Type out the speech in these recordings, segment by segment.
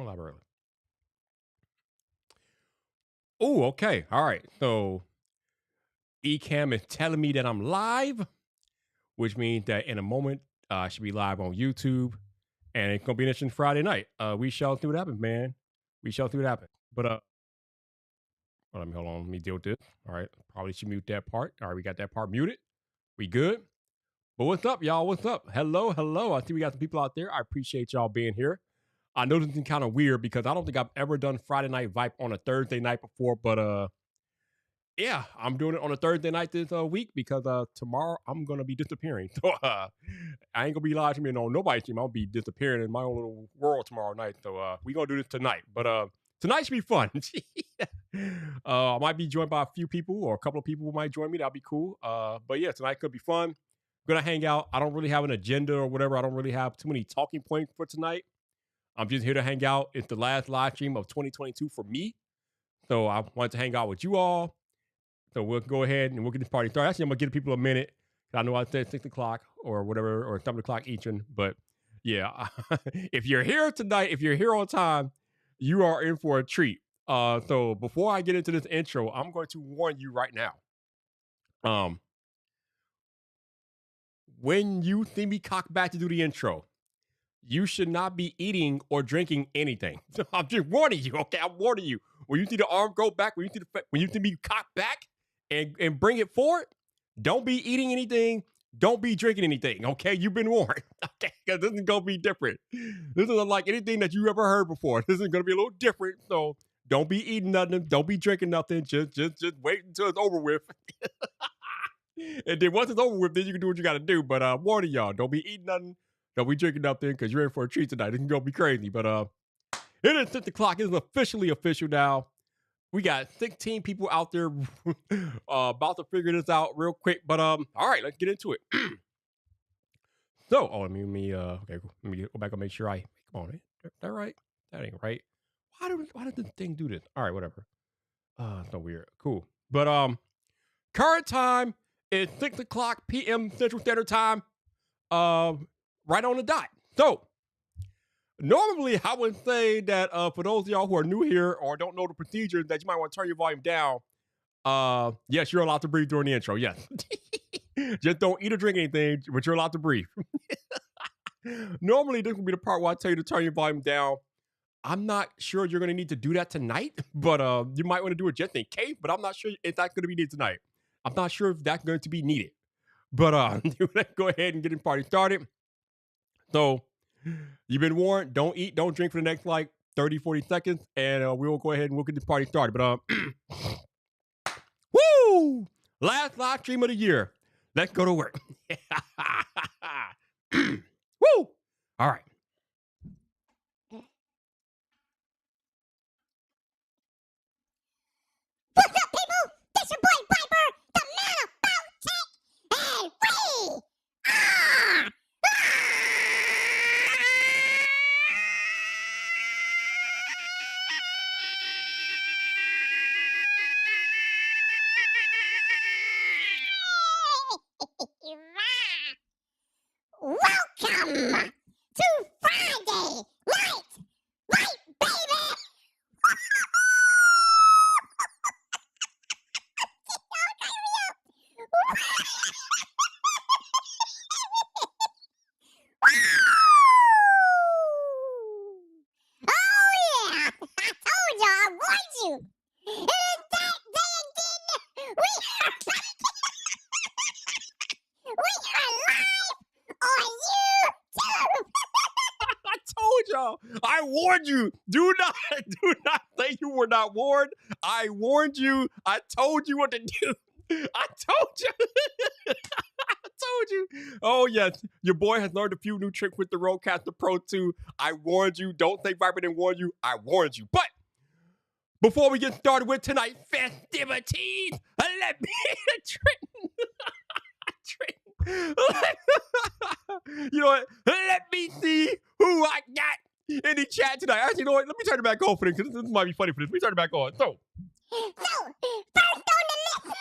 Live early. Oh, okay. All right. So Ecamm is telling me that I'm live, which means that in a moment I should be live on YouTube, and it's gonna be an interesting Friday night. We shall see what happens, man. We shall see what happens. But hold on. Let me deal with this. All right. Probably should mute that part. All right, we got that part muted. We good. But what's up, y'all? What's up? Hello, hello. I see we got some people out there. I appreciate y'all being here. I know this is kind of weird because I don't think I've ever done Friday Night Vibe on a Thursday night before, but yeah, I'm doing it on a Thursday night this week because tomorrow I'm gonna be disappearing. So I ain't gonna be live streaming on nobody's stream. I'll be disappearing in my own little world tomorrow night. So we gonna do this tonight. But tonight should be fun. I might be joined by a few people or a couple of people who might join me. That'll be cool. But yeah, tonight could be fun. Gonna hang out. I don't really have an agenda or whatever. I don't really have too many talking points for tonight. I'm just here to hang out. It's the last live stream of 2022 for me. So I wanted to hang out with you all. So we'll go ahead and we'll get this party started. Actually, I'm gonna give people a minute. I know I said 6 o'clock or whatever, or 7 o'clock Eastern. But yeah, if you're here tonight, if you're here on time, you are in for a treat. So before I get into this intro, I'm going to warn you right now. When you see me cock back to do the intro, you should not be eating or drinking anything. I'm just warning you, okay? I'm warning you. When you see the arm go back, when you see me cock back and bring it forward, don't be eating anything. Don't be drinking anything, okay? You've been warned, okay? Because this is gonna be different. This is unlike anything that you ever heard before. This is gonna be a little different. So don't be eating nothing. Don't be drinking nothing. Just wait until it's over with. And then once it's over with, then you can do what you got to do. But warning y'all, don't be eating nothing. Don't be drinking nothing because you're in for a treat tonight. It's gonna be crazy. But it is 6 o'clock. It is officially official now. We got 16 people out there about to figure this out real quick. But all right, let's get into it. So, let me okay, let me go back and make sure come on, is that right? That ain't right. Why did this thing do this? All right, whatever. It's so weird. Cool. But current time is 6 o'clock p.m. Central Standard Time. Right on the dot. So normally I would say that for those of y'all who are new here or don't know the procedure, that you might want to turn your volume down. Yes, you're allowed to breathe during the intro. Yes. Just don't eat or drink anything, but you're allowed to breathe. Normally, this would be the part where I tell you to turn your volume down. I'm not sure you're going to need to do that tonight, but you might want to do it just in case, but I'm not sure if that's going to be needed tonight. I'm not sure if that's going to be needed. But let's go ahead and get the party started. So you've been warned. Don't eat, don't drink for the next like 30, 40 seconds, and we'll go ahead and we'll get this party started. But woo! Last live stream of the year. Let's go to work. Woo! All right. What's up, people? This your boy Piper, the man about tech, and we are. Welcome to Friday night, right, baby? Oh yeah! I told you, I warned you. It is that day again. We are live on YouTube. I told y'all. I warned you. Do not say you were not warned. I warned you. I told you what to do. I told you. I told you. Oh yes, your boy has learned a few new tricks with the Rodecaster Pro 2. I warned you. Don't say Viper didn't warn you. I warned you. But before we get started with tonight's festivities, let me you know what? Let me see who I got in the chat tonight. Actually, you know what? Let me turn it back on for this because this might be funny for this. Let me turn it back on. So, First on the list,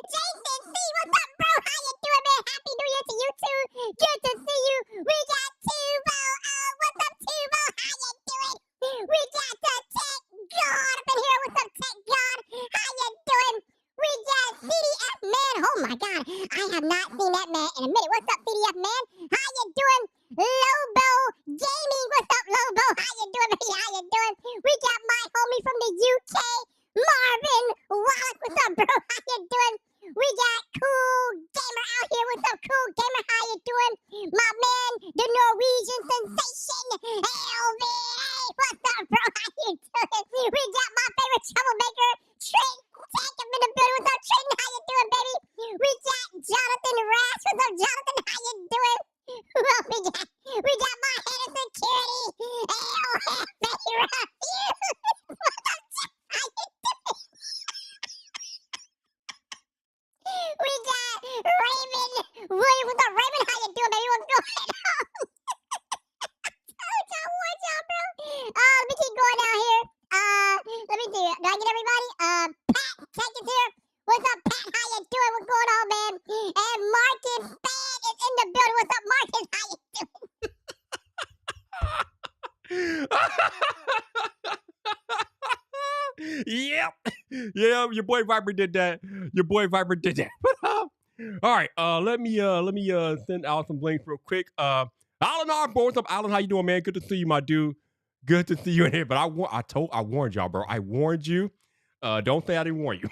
Jason C. What's up, bro? How you doing, man? Happy New Year to you too. Good to see you. We got Tubo. What's up, Tubo? How you doing? We got the Tech God up in here. What's up, Tech God? How you doing? We got CDF Man. Oh my God, I have not seen that man in a minute. What's up, CDF Man? How you doing? Lobo Gaming. What's up, Lobo? How you doing, baby? How you doing? We got my homie from the UK, Marvin Wallace. What's up, bro? How you doing? We got Cool Gamer out here. What's up, Cool Gamer? How you doing? My man, the Norwegian sensation, Elvin. What's up, bro? How you doing? We got my favorite troublemaker, Trent Tech up in the building. What's up, Trent? How you doing, baby? We got Jonathan Rash. What's up, Jonathan? How you doing? Who else we got my head of security, baby, What's up, Jeff? How you doing? We got Raymond Williams. What's up, Raymond? How you doing, baby? What's going on? What's up, bro? Let me keep going down here. Let me see. Do I get everybody? Pat, Tech is here. What's up, Pat? How you doing? What's going on, man? And Marcus Fan is in the building. What's up, Marcus? How you doing? Yep. Yeah, your boy Viper did that. All right, let me send out some links real quick. Alan Arbor, what's up, Alan? How you doing, man? Good to see you, my dude. Good to see you in here. But I warned y'all, bro. I warned you. Don't say I didn't warn you.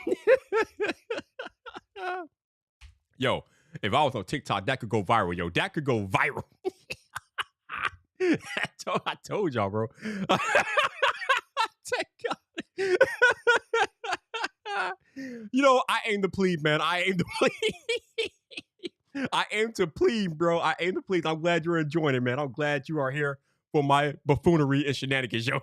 Yo, if I was on TikTok, that could go viral. Yo, that could go viral. I told y'all, bro. You know, I aim to plead, man. I aim to plead, bro. I aim to plead. I'm glad you're enjoying it, man. I'm glad you are here for my buffoonery and shenanigans, yo.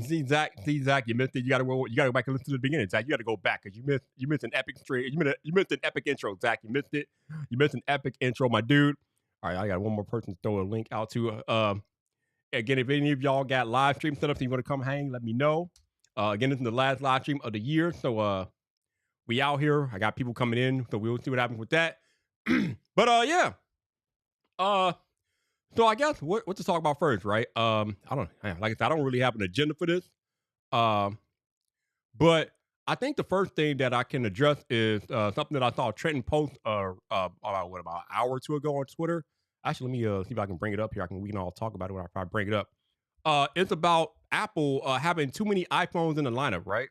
See, Zach, you missed it. You gotta go back and listen to the beginning, Zach. You gotta go back because you missed an epic straight. You missed an epic intro, Zach. You missed it. You missed an epic intro, my dude. All right, I got one more person to throw a link out to. Again, if any of y'all got live stream set up, so you want to come hang, let me know. Again, this is the last live stream of the year, so we out here. I got people coming in, so we'll see what happens with that. But yeah. So I guess what to talk about first, right? I don't, like I said, I don't really have an agenda for this. But I think the first thing that I can address is something that I saw Trenton post about an hour or two ago on Twitter. Actually, let me see if I can bring it up here. We can all talk about it when I bring it up. It's about Apple having too many iPhones in the lineup, right?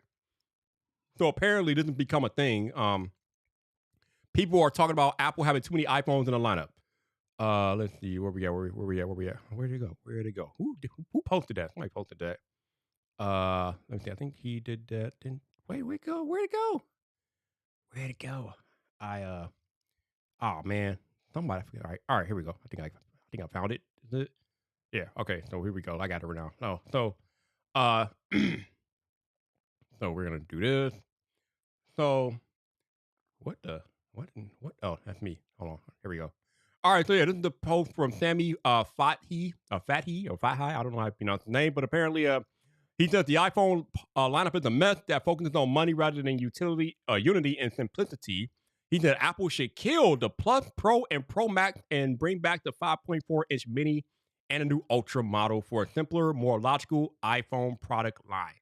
So apparently this has become a thing. People are talking about Apple having too many iPhones in the lineup. Let's see where we at. Where'd it go? Who posted that? Somebody posted that. Let me see. I think he did that. Where'd it go? Where'd it go? Oh man, somebody forgot. All right, here we go. I think I found it. Is it? Yeah. Okay. So here we go. I got it right now. No. So, so we're gonna do this. So, what? Oh, that's me. Hold on. Here we go. All right, so yeah, this is the post from Sammy Fathi. I don't know how to pronounce his name, but apparently he says the iPhone lineup is a mess that focuses on money rather than unity and simplicity. He said Apple should kill the Plus, Pro, and Pro Max and bring back the 5.4-inch Mini and a new Ultra model for a simpler, more logical iPhone product line.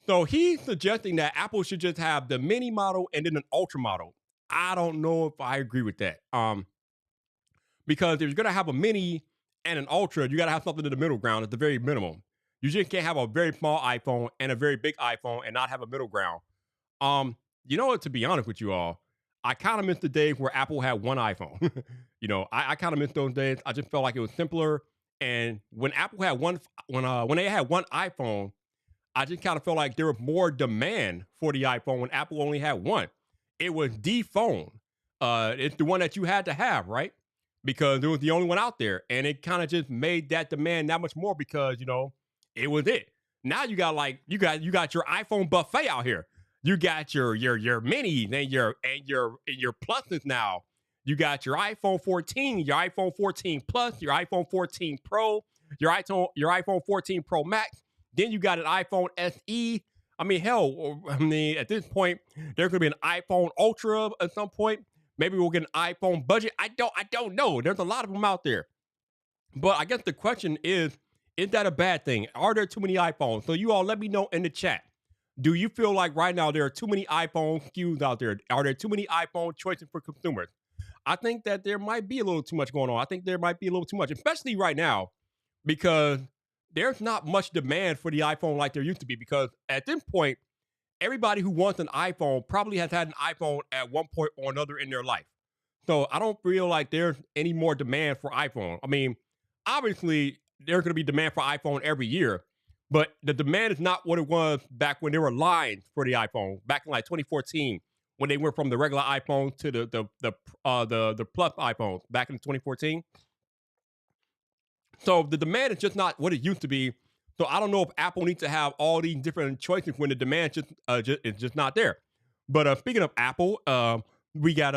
So he's suggesting that Apple should just have the Mini model and then an Ultra model. I don't know if I agree with that. Because if you're going to have a Mini and an Ultra, you got to have something in the middle ground at the very minimum. You just can't have a very small iPhone and a very big iPhone and not have a middle ground. You know what, to be honest with you all, I kind of miss the days where Apple had one iPhone. You know, I kind of miss those days. I just felt like it was simpler. And when Apple had when they had one iPhone, I just kind of felt like there was more demand for the iPhone when Apple only had one. It was the phone. It's the one that you had to have, right? Because it was the only one out there. And it kind of just made that demand that much more because, you know, it was it. Now you got you got your iPhone buffet out here. You got your minis and your pluses now. You got your iPhone 14, your iPhone 14 Plus, your iPhone 14 Pro, your iPhone 14 Pro Max. Then you got an iPhone SE. I mean, hell, at this point, there's gonna be an iPhone Ultra at some point. Maybe we'll get an iPhone budget. I don't know. There's a lot of them out there. But I guess the question is Is that a bad thing? Are there too many iPhones? So you all let me know in the chat. Do you feel like right now there are too many iPhone SKUs out there? Are there too many iPhone choices for consumers? I think that there might be a little too much going on. I think there might be a little too much, especially right now, because there's not much demand for the iPhone like there used to be. Because at this point, everybody who wants an iPhone probably has had an iPhone at one point or another in their life. So I don't feel like there's any more demand for iPhone. I mean, obviously there's going to be demand for iPhone every year, but the demand is not what it was back when there were lines for the iPhone back in like 2014 when they went from the regular iPhone to the plus iPhones back in 2014. So the demand is just not what it used to be. So I don't know if Apple needs to have all these different choices when the demand is just not there. But speaking of Apple, we got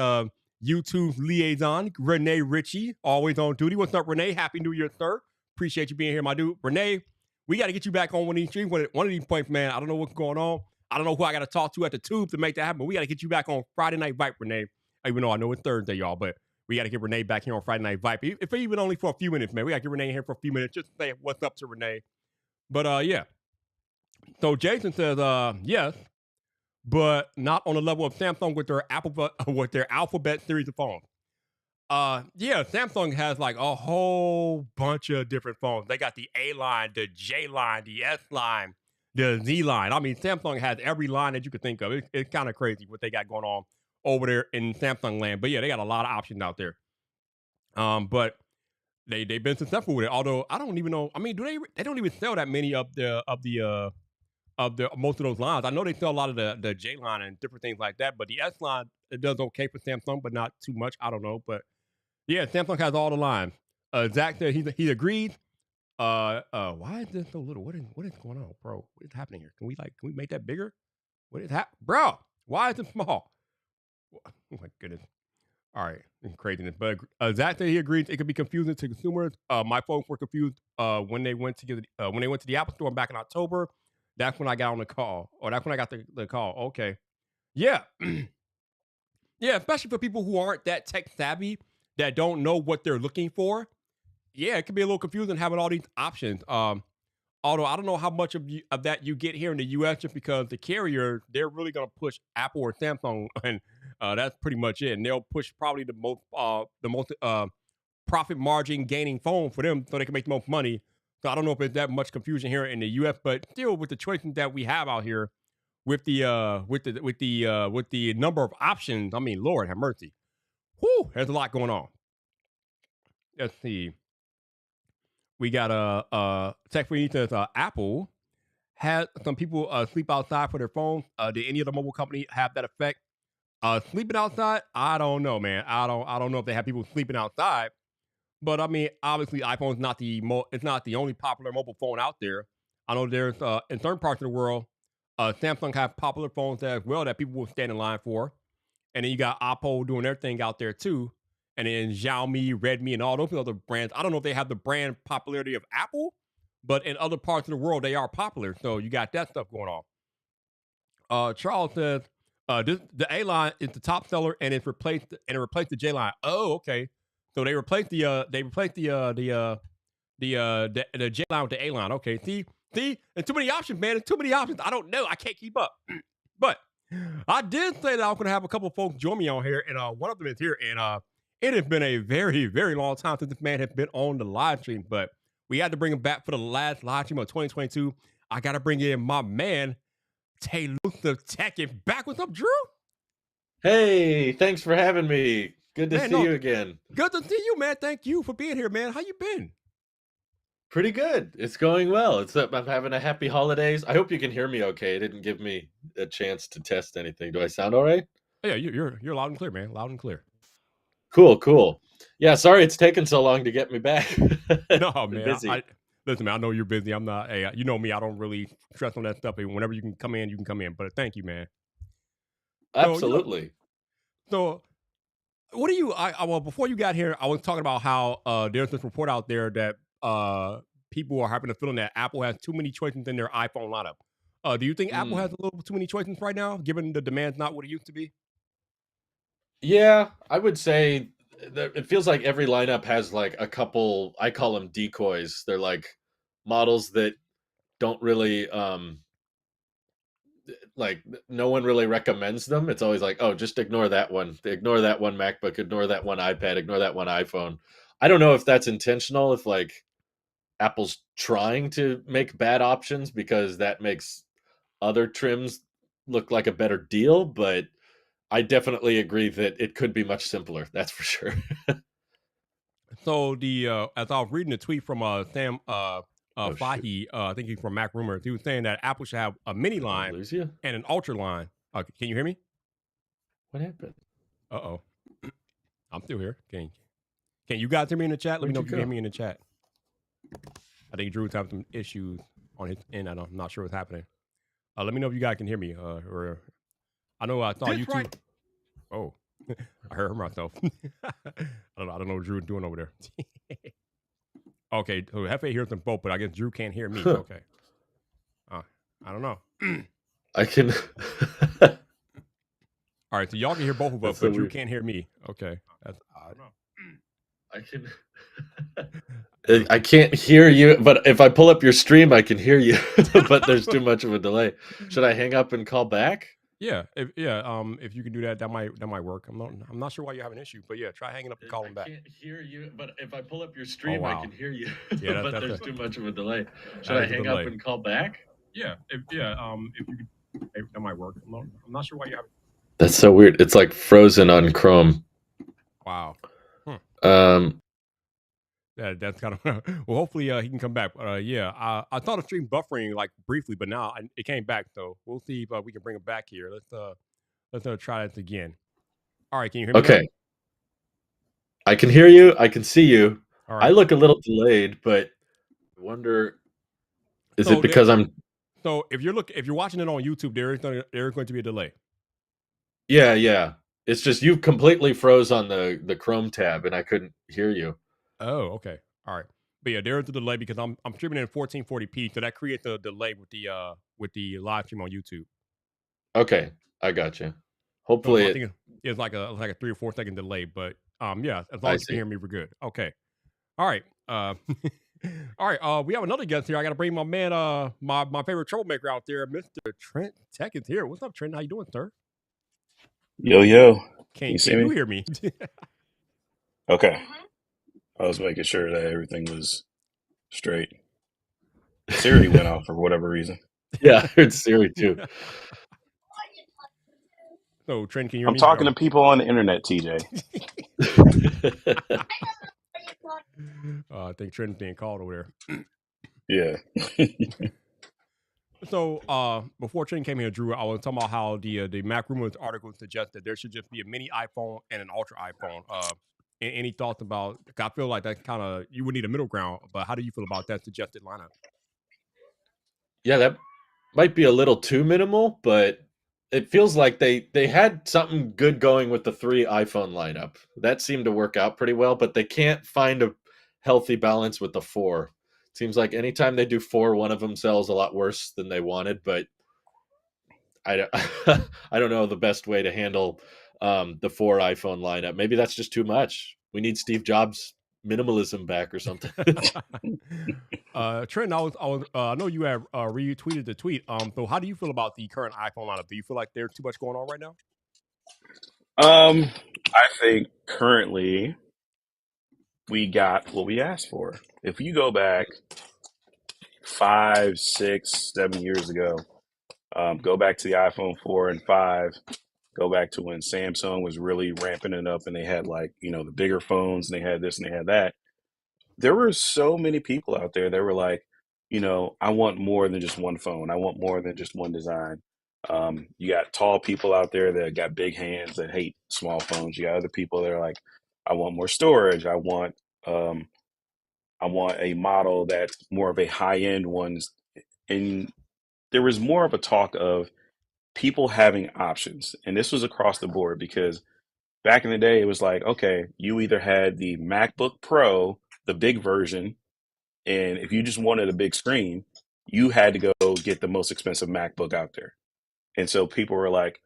YouTube liaison Renee Ritchie, always on duty. What's up, Renee? Happy New Year, sir. Appreciate you being here, my dude. Renee, we got to get you back on one of these streams. One of these points, man. I don't know what's going on. I don't know who I got to talk to at the tube to make that happen. But we got to get you back on Friday Night Vibe, Renee. Even though I know it's Thursday, y'all, but we got to get Renee back here on Friday Night Vibe. If even only for a few minutes, man. We got to get Renee here for a few minutes just to say what's up to Renee. But yeah. So Jason says, yes, but not on the level of Samsung with their Alphabet series of phones. Yeah, Samsung has like a whole bunch of different phones. They got the A line, the J line, the S line, the Z line. I mean, Samsung has every line that you could think of. It's kind of crazy what they got going on over there in Samsung land. But yeah, they got a lot of options out there. But they've been successful with it. Although I don't even know. I mean, they don't even sell that many of the most of those lines. I know they sell a lot of the J line and different things like that. But the S line, it does okay for Samsung, but not too much. I don't know. But yeah, Samsung has all the lines. Zach said he agreed. Why is this so little? What is going on, bro? What is happening here? Can we make that bigger? What is happening, bro? Why is it small? Oh my goodness. All right, craziness. But Zach said he agrees it could be confusing to consumers. My folks were confused when they went to the Apple Store back in October. That's when I got on the call, or that's when I got the call. Okay, yeah, yeah. Especially for people who aren't that tech savvy, that don't know what they're looking for. Yeah, it can be a little confusing having all these options. Although I don't know how much of that you get here in the U.S. just because the carrier, they're really going to push Apple or Samsung, and that's pretty much it. And they'll push probably the most profit margin gaining phone for them, so they can make the most money. So I don't know if there's that much confusion here in the U.S., but still, with the choices that we have out here, with the number of options, I mean, Lord have mercy, whoo, there's a lot going on. Let's see. We got a text for you says Apple had some people sleep outside for their phones. Did any of the mobile company have that effect? Sleeping outside? I don't know, man. I don't know if they have people sleeping outside. But I mean, obviously, iPhone's not it's not the only popular mobile phone out there. I know there's in certain parts of the world, Samsung have popular phones as well that people will stand in line for. And then you got Oppo doing their thing out there too. And then Xiaomi, Redmi, and all those other brands. I don't know if they have the brand popularity of Apple, but in other parts of the world, they are popular. So you got that stuff going on. Charles says the A line is the top seller, and it replaced the J line. Oh, okay. So they replaced the J line with the A line. Okay. See, there's too many options, man. There's too many options. I don't know. I can't keep up. But I did say that I was going to have a couple of folks join me on here, and one of them is here, and it has been a very, very long time since this man has been on the live stream, but we had to bring him back for the last live stream of 2022. I got to bring in my man, Tay Luther Tech. Back. What's up, Drew? Hey, thanks for having me. Good to see you again. Good to see you, man. Thank you for being here, man. How you been? Pretty good. It's going well. I'm having a happy holidays. I hope you can hear me okay. It didn't give me a chance to test anything. Do I sound all right? Yeah, you're loud and clear, man. Loud and clear. Cool. Yeah, sorry it's taken so long to get me back. No, man. Listen, man, I know you're busy. I'm not. Hey, you know me. I don't really stress on that stuff. Whenever you can come in, you can come in. But thank you, man. Absolutely. So what do you? Well, before you got here, I was talking about how there's this report out there that people are having a feeling that Apple has too many choices in their iPhone lineup. Do you think Apple has a little too many choices right now, given the demand's not what it used to be? Yeah, I would say that it feels like every lineup has like a couple, I call them decoys. They're like models that don't really like no one really recommends them. It's always like, oh, just ignore that one. Ignore that one MacBook, ignore that one iPad, ignore that one iPhone. I don't know if that's intentional, if like Apple's trying to make bad options because that makes other trims look like a better deal, but I definitely agree that it could be much simpler. That's for sure. So the as I was reading the tweet from Sam Oh, shoot. Fahy, I think he's from Mac Rumors, he was saying that Apple should have a mini Did I line lose you? and an ultra line. Can you hear me? What happened? Uh-oh. I'm still here. Can you guys hear me in the chat? Let me Where'd know you if you hear go? me in the chat. I think Drew's having some issues on his end. I'm not sure what's happening. Let me know if you guys can hear me. Or I know I saw That's YouTube. right. Oh, I heard myself. I don't know what Drew's doing over there. Okay, so Hefe hears them both, but I guess Drew can't hear me. Okay. I don't know. I can. All right, so y'all can hear both of us, That's so but Drew weird. can't hear me. Okay, that's odd. I can. I can't hear you, but if I pull up your stream, I can hear you. But there's too much of a delay. Should I hang up and call back? Yeah, if you can do that, that might work. I'm not sure why you have an issue, but yeah, try hanging up and calling back. I can't hear you, but if I pull up your stream, wow. I can hear you. Yeah, but that's there's a- too much of a delay. Should that I is a hang up delay. and call back? Yeah, if you could, that might work. I'm not sure why you have. That's so weird. It's like frozen on Chrome. Wow. Yeah, that's kind of well. Hopefully, he can come back. Yeah, I thought of stream buffering like briefly, but now it came back. So we'll see if we can bring it back here. Let's try this again. All right, can you hear me? Okay. Now? I can hear you. I can see you. All right. I look a little delayed, but I wonder, is So it because I'm? So if you're watching it on YouTube, there is going to be a delay. Yeah. It's just you completely froze on the Chrome tab, and I couldn't hear you. Oh, okay. All right. But yeah, there is a delay because I'm streaming in 1440p, so that creates a delay with the live stream on YouTube. Okay, I got you. So Hopefully, I think it's like a 3 or 4 second delay, but yeah, as long as you can hear me, we're good. Okay. All right. All right. We have another guest here. I got to bring my man, my favorite troublemaker out there, Mr. Trent Tech is here. What's up, Trent? How you doing, sir? Yo. Can you see you me? hear me? Okay. I was making sure that everything was straight. Siri went off for whatever reason. Yeah, I heard Siri too. So, Trent, can you hear I'm me? talking to people on the internet, TJ. I think Trent's being called over there. Yeah. So, before Trent came here, Drew, I was talking about how the Mac Rumors article suggests that there should just be a mini iPhone and an ultra iPhone. Any thoughts about? I feel like that kind of you would need a middle ground, but how do you feel about that suggested lineup? Yeah, that might be a little too minimal, but it feels like they had something good going with the 3 iPhone lineup. That seemed to work out pretty well, but they can't find a healthy balance with the 4. It seems like anytime they do 4, one of them sells a lot worse than they wanted, but I don't know the best way to handle the 4 iPhone lineup. Maybe that's just too much. We need Steve Jobs minimalism back or something. Trent, I know you have retweeted the tweet. So how do you feel about the current iPhone lineup? Do you feel like there's too much going on right now? I think currently we got what we asked for. If you go back 5, 6, 7 years ago, go back to the iPhone 4 and 5, go back to when Samsung was really ramping it up and they had like, the bigger phones and they had this and they had that. There were so many people out there that were like, I want more than just one phone. I want more than just one design. You got tall people out there that got big hands that hate small phones. You got other people that are like, I want more storage. I want a model that's more of a high end one. And there was more of a talk of people having options. And this was across the board because back in the day, it was like, okay, you either had the MacBook Pro, the big version, and if you just wanted a big screen, you had to go get the most expensive MacBook out there. And so people were like,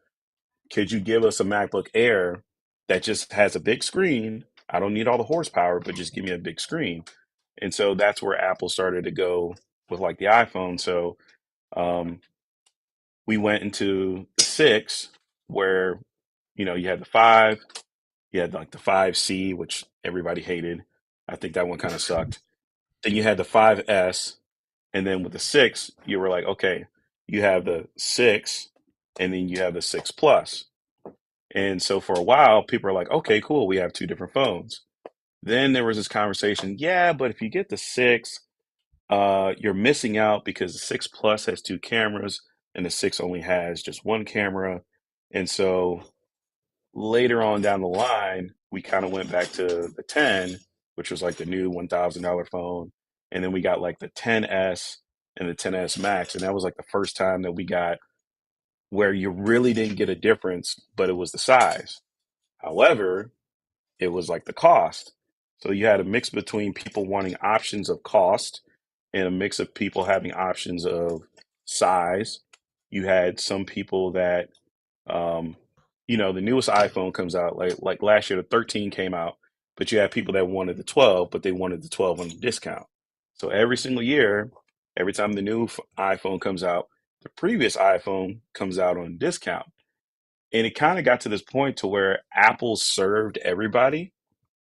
could you give us a MacBook Air that just has a big screen? I don't need all the horsepower, but just give me a big screen. And so that's where Apple started to go with like the iPhone. So we went into the 6, where you had the 5, you had like the 5C, which everybody hated. I think that one kind of sucked. Then you had the 5S, and then with the 6, you were like, okay, you have the 6, and then you have the 6 Plus. And so for a while, people are like, okay, cool, we have 2 different phones. Then there was this conversation, yeah, but if you get the 6, you're missing out because the 6 Plus has 2 cameras and the 6 only has just 1 camera. And so later on down the line, we kind of went back to the 10, which was like the new $1,000 phone. And then we got like the 10S and the 10S Max. And that was like the first time that we got where you really didn't get a difference, but it was the size. However, it was like the cost. So you had a mix between people wanting options of cost and a mix of people having options of size. You had some people that, the newest iPhone comes out, like last year, the 13 came out, but you had people that wanted the 12, but they wanted the 12 on discount. So every single year, every time the new iPhone comes out, the previous iPhone comes out on discount. And it kind of got to this point to where Apple served everybody,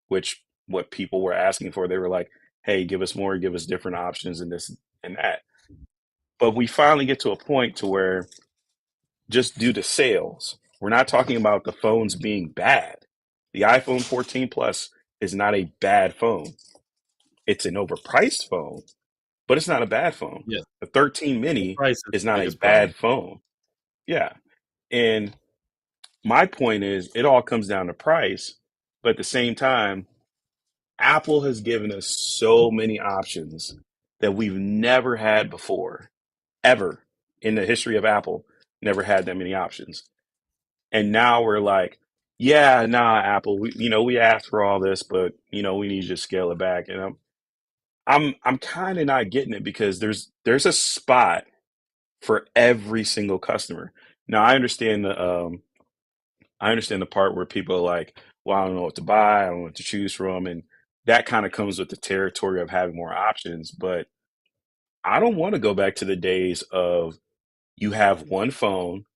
which what people were asking for. They were like, hey, give us more, give us different options and this and that. But we finally get to a point to where, just due to sales, we're not talking about the phones being bad. The iPhone 14 Plus is not a bad phone. It's an overpriced phone, but it's not a bad phone. Yeah. The 13 Mini Price is the not a biggest bad problem. phone. Yeah. And my point is, it all comes down to price. But at the same time, Apple has given us so many options that we've never had before, ever in the history of Apple. Never had that many options. And now we're like, yeah, nah, Apple, we asked for all this, but we need you to scale it back. And I'm kind of not getting it, because there's a spot for every single customer. Now I understand the part where people are like, well, I don't know what to buy, I don't know what to choose from, and that kind of comes with the territory of having more options. But I don't want to go back to the days of, you have one phone,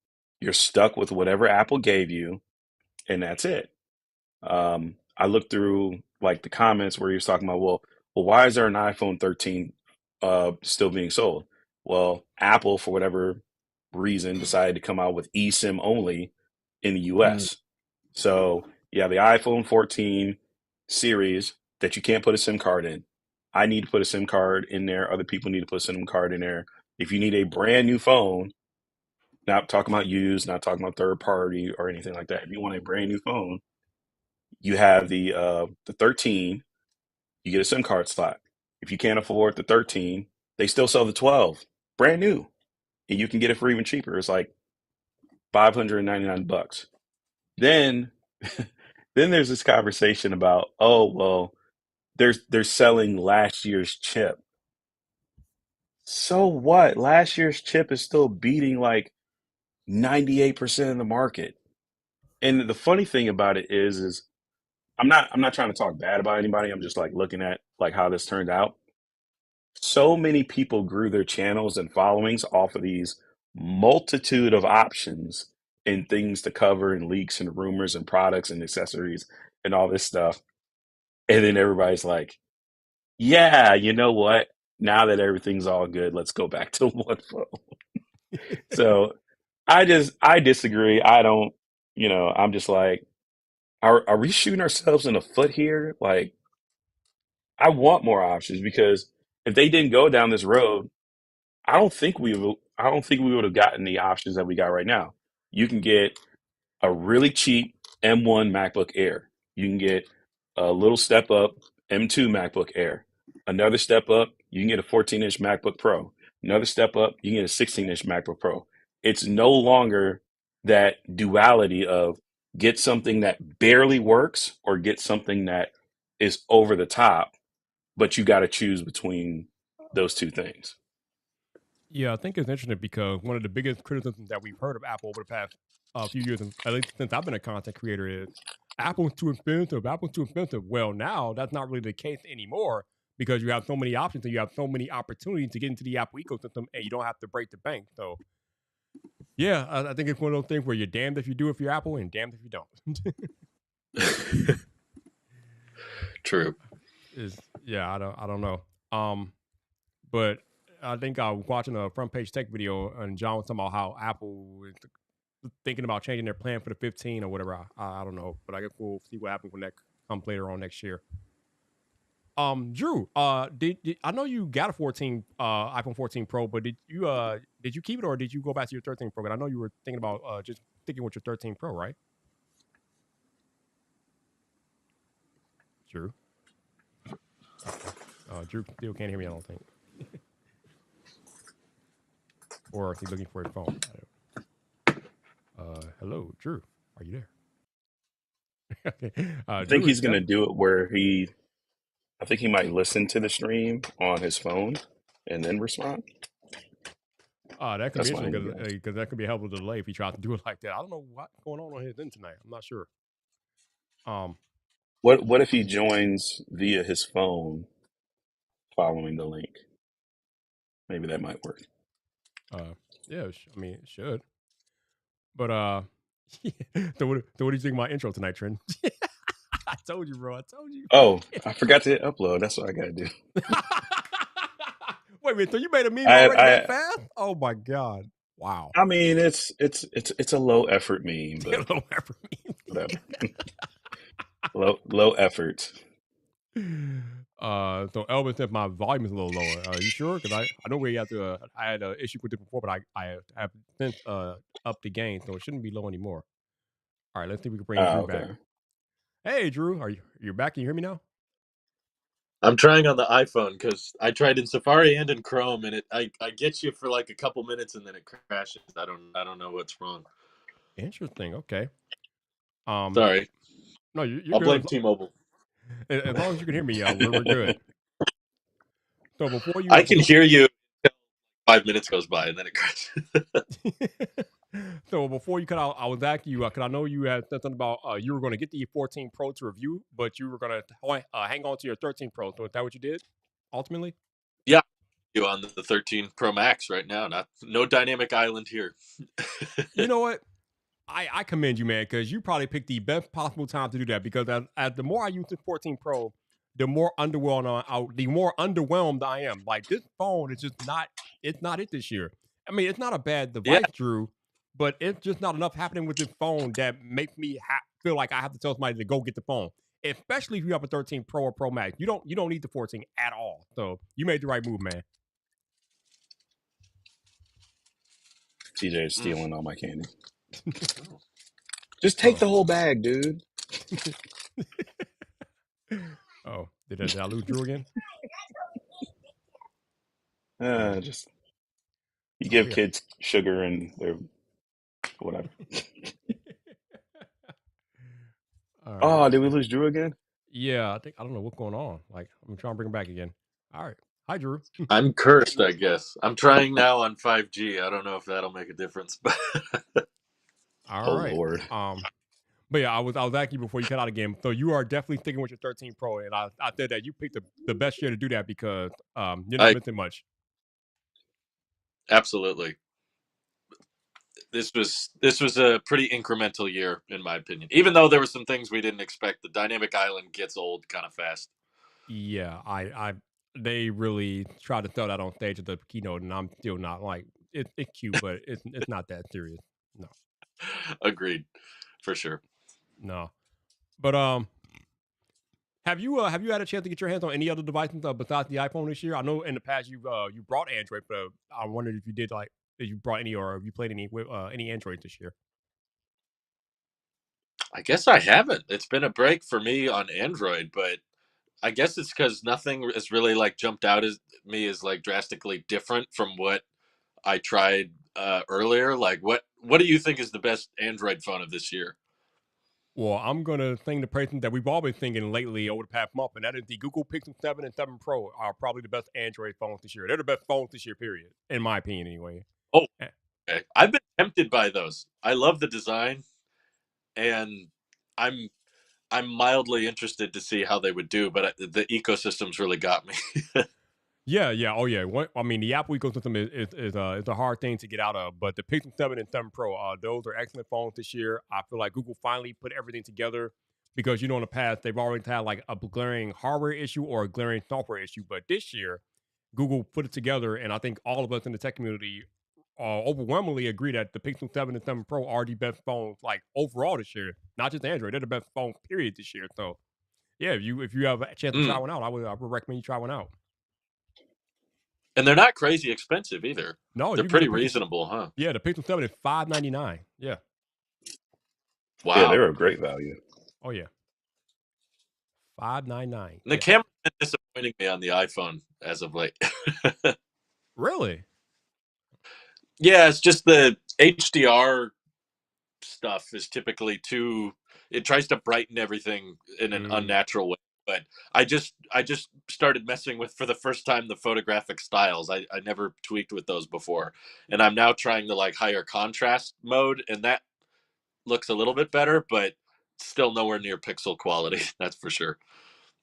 you're stuck with whatever Apple gave you, and that's it. I looked through like the comments where he was talking about, well, why is there an iPhone 13 still being sold? Well, Apple, for whatever reason, decided to come out with eSIM only in the US. So you have the iPhone 14 series that you can't put a SIM card in. I need to put a SIM card in there. Other people need to put a SIM card in there. If you need a brand new phone, not talking about used, not talking about third party or anything like that. If you want a brand new phone, you have the 13, you get a SIM card slot. If you can't afford the 13, they still sell the 12, brand new, and you can get it for even cheaper. It's like $599. Then then there's this conversation about, oh, well, they're selling last year's chip. So what? Last year's chip is still beating like 98% of the market. And the funny thing about it is I'm not trying to talk bad about anybody. I'm just like looking at like how this turned out. So many people grew their channels and followings off of these multitude of options and things to cover and leaks and rumors and products and accessories and all this stuff. And then everybody's like, yeah, you know what? Now that everything's all good, let's go back to one phone. So I disagree. I don't, I'm just like, are we shooting ourselves in the foot here? Like, I want more options, because if they didn't go down this road, I don't think we would have gotten the options that we got right now. You can get a really cheap M1 MacBook Air. You can get a little step up M2 MacBook Air. Another step up, you can get a 14-inch MacBook Pro. Another step up, you can get a 16-inch MacBook Pro. It's no longer that duality of get something that barely works or get something that is over the top, but you got to choose between those two things. Yeah, I think it's interesting because one of the biggest criticisms that we've heard of Apple over the past few years, and at least since I've been a content creator, is Apple's too expensive. Apple's too expensive. Well, now that's not really the case anymore because you have so many options and you have so many opportunities to get into the Apple ecosystem, and you don't have to break the bank. So, yeah, I think it's one of those things where you're damned if you do if you're Apple, and damned if you don't. True. I don't know. But I think I was watching a front page tech video, and John was talking about how Apple is thinking about changing their plan for the 15 or whatever. I don't know, but I guess we'll see what happens when that comes later on next year. Drew, did I know you got a iPhone 14 Pro, but did you keep it or did you go back to your 13 Pro? But I know you were thinking about just sticking with your 13 Pro, right? Drew. Drew still can't hear me, I don't think. Or is he looking for his phone? Hello, Drew. Are you there? Okay. I think he's going to do it where I think he might listen to the stream on his phone and then respond. That could be interesting because that could be a helpful delay if he tries to do it like that. I don't know what's going on his end tonight. I'm not sure. What if he joins via his phone following the link? Maybe that might work. Yeah, I mean, it should. But so what do you think of my intro tonight, Trent? I told you, bro. I told you. Oh, I forgot to hit upload. That's what I gotta do. Wait a minute. So you made a meme already that fast? Oh my god! Wow. I mean, it's a low effort meme, but low effort meme. Whatever. low effort. So Elvin said my volume is a little lower. Are you sure? Because I know we had to. I had an issue with it before, but I have since up the gain, so it shouldn't be low anymore. All right, let's see if we can bring Drew back. Hey, Drew, you're back? Can you hear me now? I'm trying on the iPhone because I tried in Safari and in Chrome, and I get you for like a couple minutes and then it crashes. I don't know what's wrong. Interesting. Okay. Sorry. No, you're I'll good. blame T-Mobile. As long as you can hear me, we're good. So before you, I can hear you until 5 minutes goes by and then it crashes. So before you cut out, I was asking you because I know you had said something about you were going to get the 14 Pro to review, but you were going to hang on to your 13 Pro. So is that what you did ultimately? Yeah, you on the 13 Pro Max right now. No dynamic island here. You know what? I commend you, man, because you probably picked the best possible time to do that. Because as the more I use the 14 Pro, the more underwhelmed I am. Like this phone is just not. It's not it this year. I mean, it's not a bad device, Drew, but it's just not enough happening with this phone that makes me feel like I have to tell somebody to go get the phone. Especially if you have a 13 Pro or Pro Max, you don't need the 14 at all. So you made the right move, man. TJ is stealing all my candy. Just take the whole bag, dude. Oh, did I lose Drew again? Just you give kids sugar and they're whatever. Right. Oh, did we lose Drew again? Yeah, I don't know what's going on. Like, I'm trying to bring him back again. All right. Hi, Drew. I'm cursed, I guess. I'm trying now on 5G. I don't know if that'll make a difference. All right. Lord. But yeah, I was asking you before you cut out again. So you are definitely sticking with your 13 Pro, and I said that you picked the best year to do that because you're not missing much. Absolutely. This was a pretty incremental year, in my opinion. Even though there were some things we didn't expect, the dynamic island gets old kind of fast. Yeah, they really tried to throw that on stage at the keynote, and I'm still not like it's cute, but it's not that serious. No. Agreed, for sure. No, but have you had a chance to get your hands on any other devices besides the iPhone this year? I know in the past you brought Android, but I wondered if you did if you brought any or have you played any Android this year? I guess I haven't. It's been a break for me on Android, but I guess it's because nothing has really like jumped out as me as like drastically different from what I tried earlier. Like, what do you think is the best Android phone of this year? Well, I'm gonna think the person that we've all been thinking lately over the past month, and that is the Google Pixel 7 and 7 Pro are probably the best Android phones this year. They're the best phones this year, period, in my opinion, anyway. Oh, okay. I've been tempted by those. I love the design, and I'm mildly interested to see how they would do, but the ecosystem's really got me. Yeah, yeah, oh yeah. I mean, the Apple ecosystem is a hard thing to get out of, but the Pixel 7 and 7 Pro, those are excellent phones this year. I feel like Google finally put everything together because in the past they've always had like a glaring hardware issue or a glaring software issue, but this year Google put it together, and I think all of us in the tech community overwhelmingly agree that the Pixel 7 and 7 Pro are the best phones like overall this year. Not just Android, they're the best phones period this year. So yeah, if you have a chance to try one out, I would recommend you try one out. And they're not crazy expensive either. No, they're you pretty can get reasonable, huh? Yeah, the Pixel 7 is $599. Yeah. Wow. Yeah, they're a great value. Oh yeah. $599. And the camera's been disappointing me on the iPhone as of late. Really? Yeah, it's just the HDR stuff is typically too. It tries to brighten everything in an unnatural way. But I just started messing with, for the first time, the photographic styles. I never tweaked with those before, and I'm now trying the like higher contrast mode, and that looks a little bit better, but still nowhere near pixel quality. That's for sure.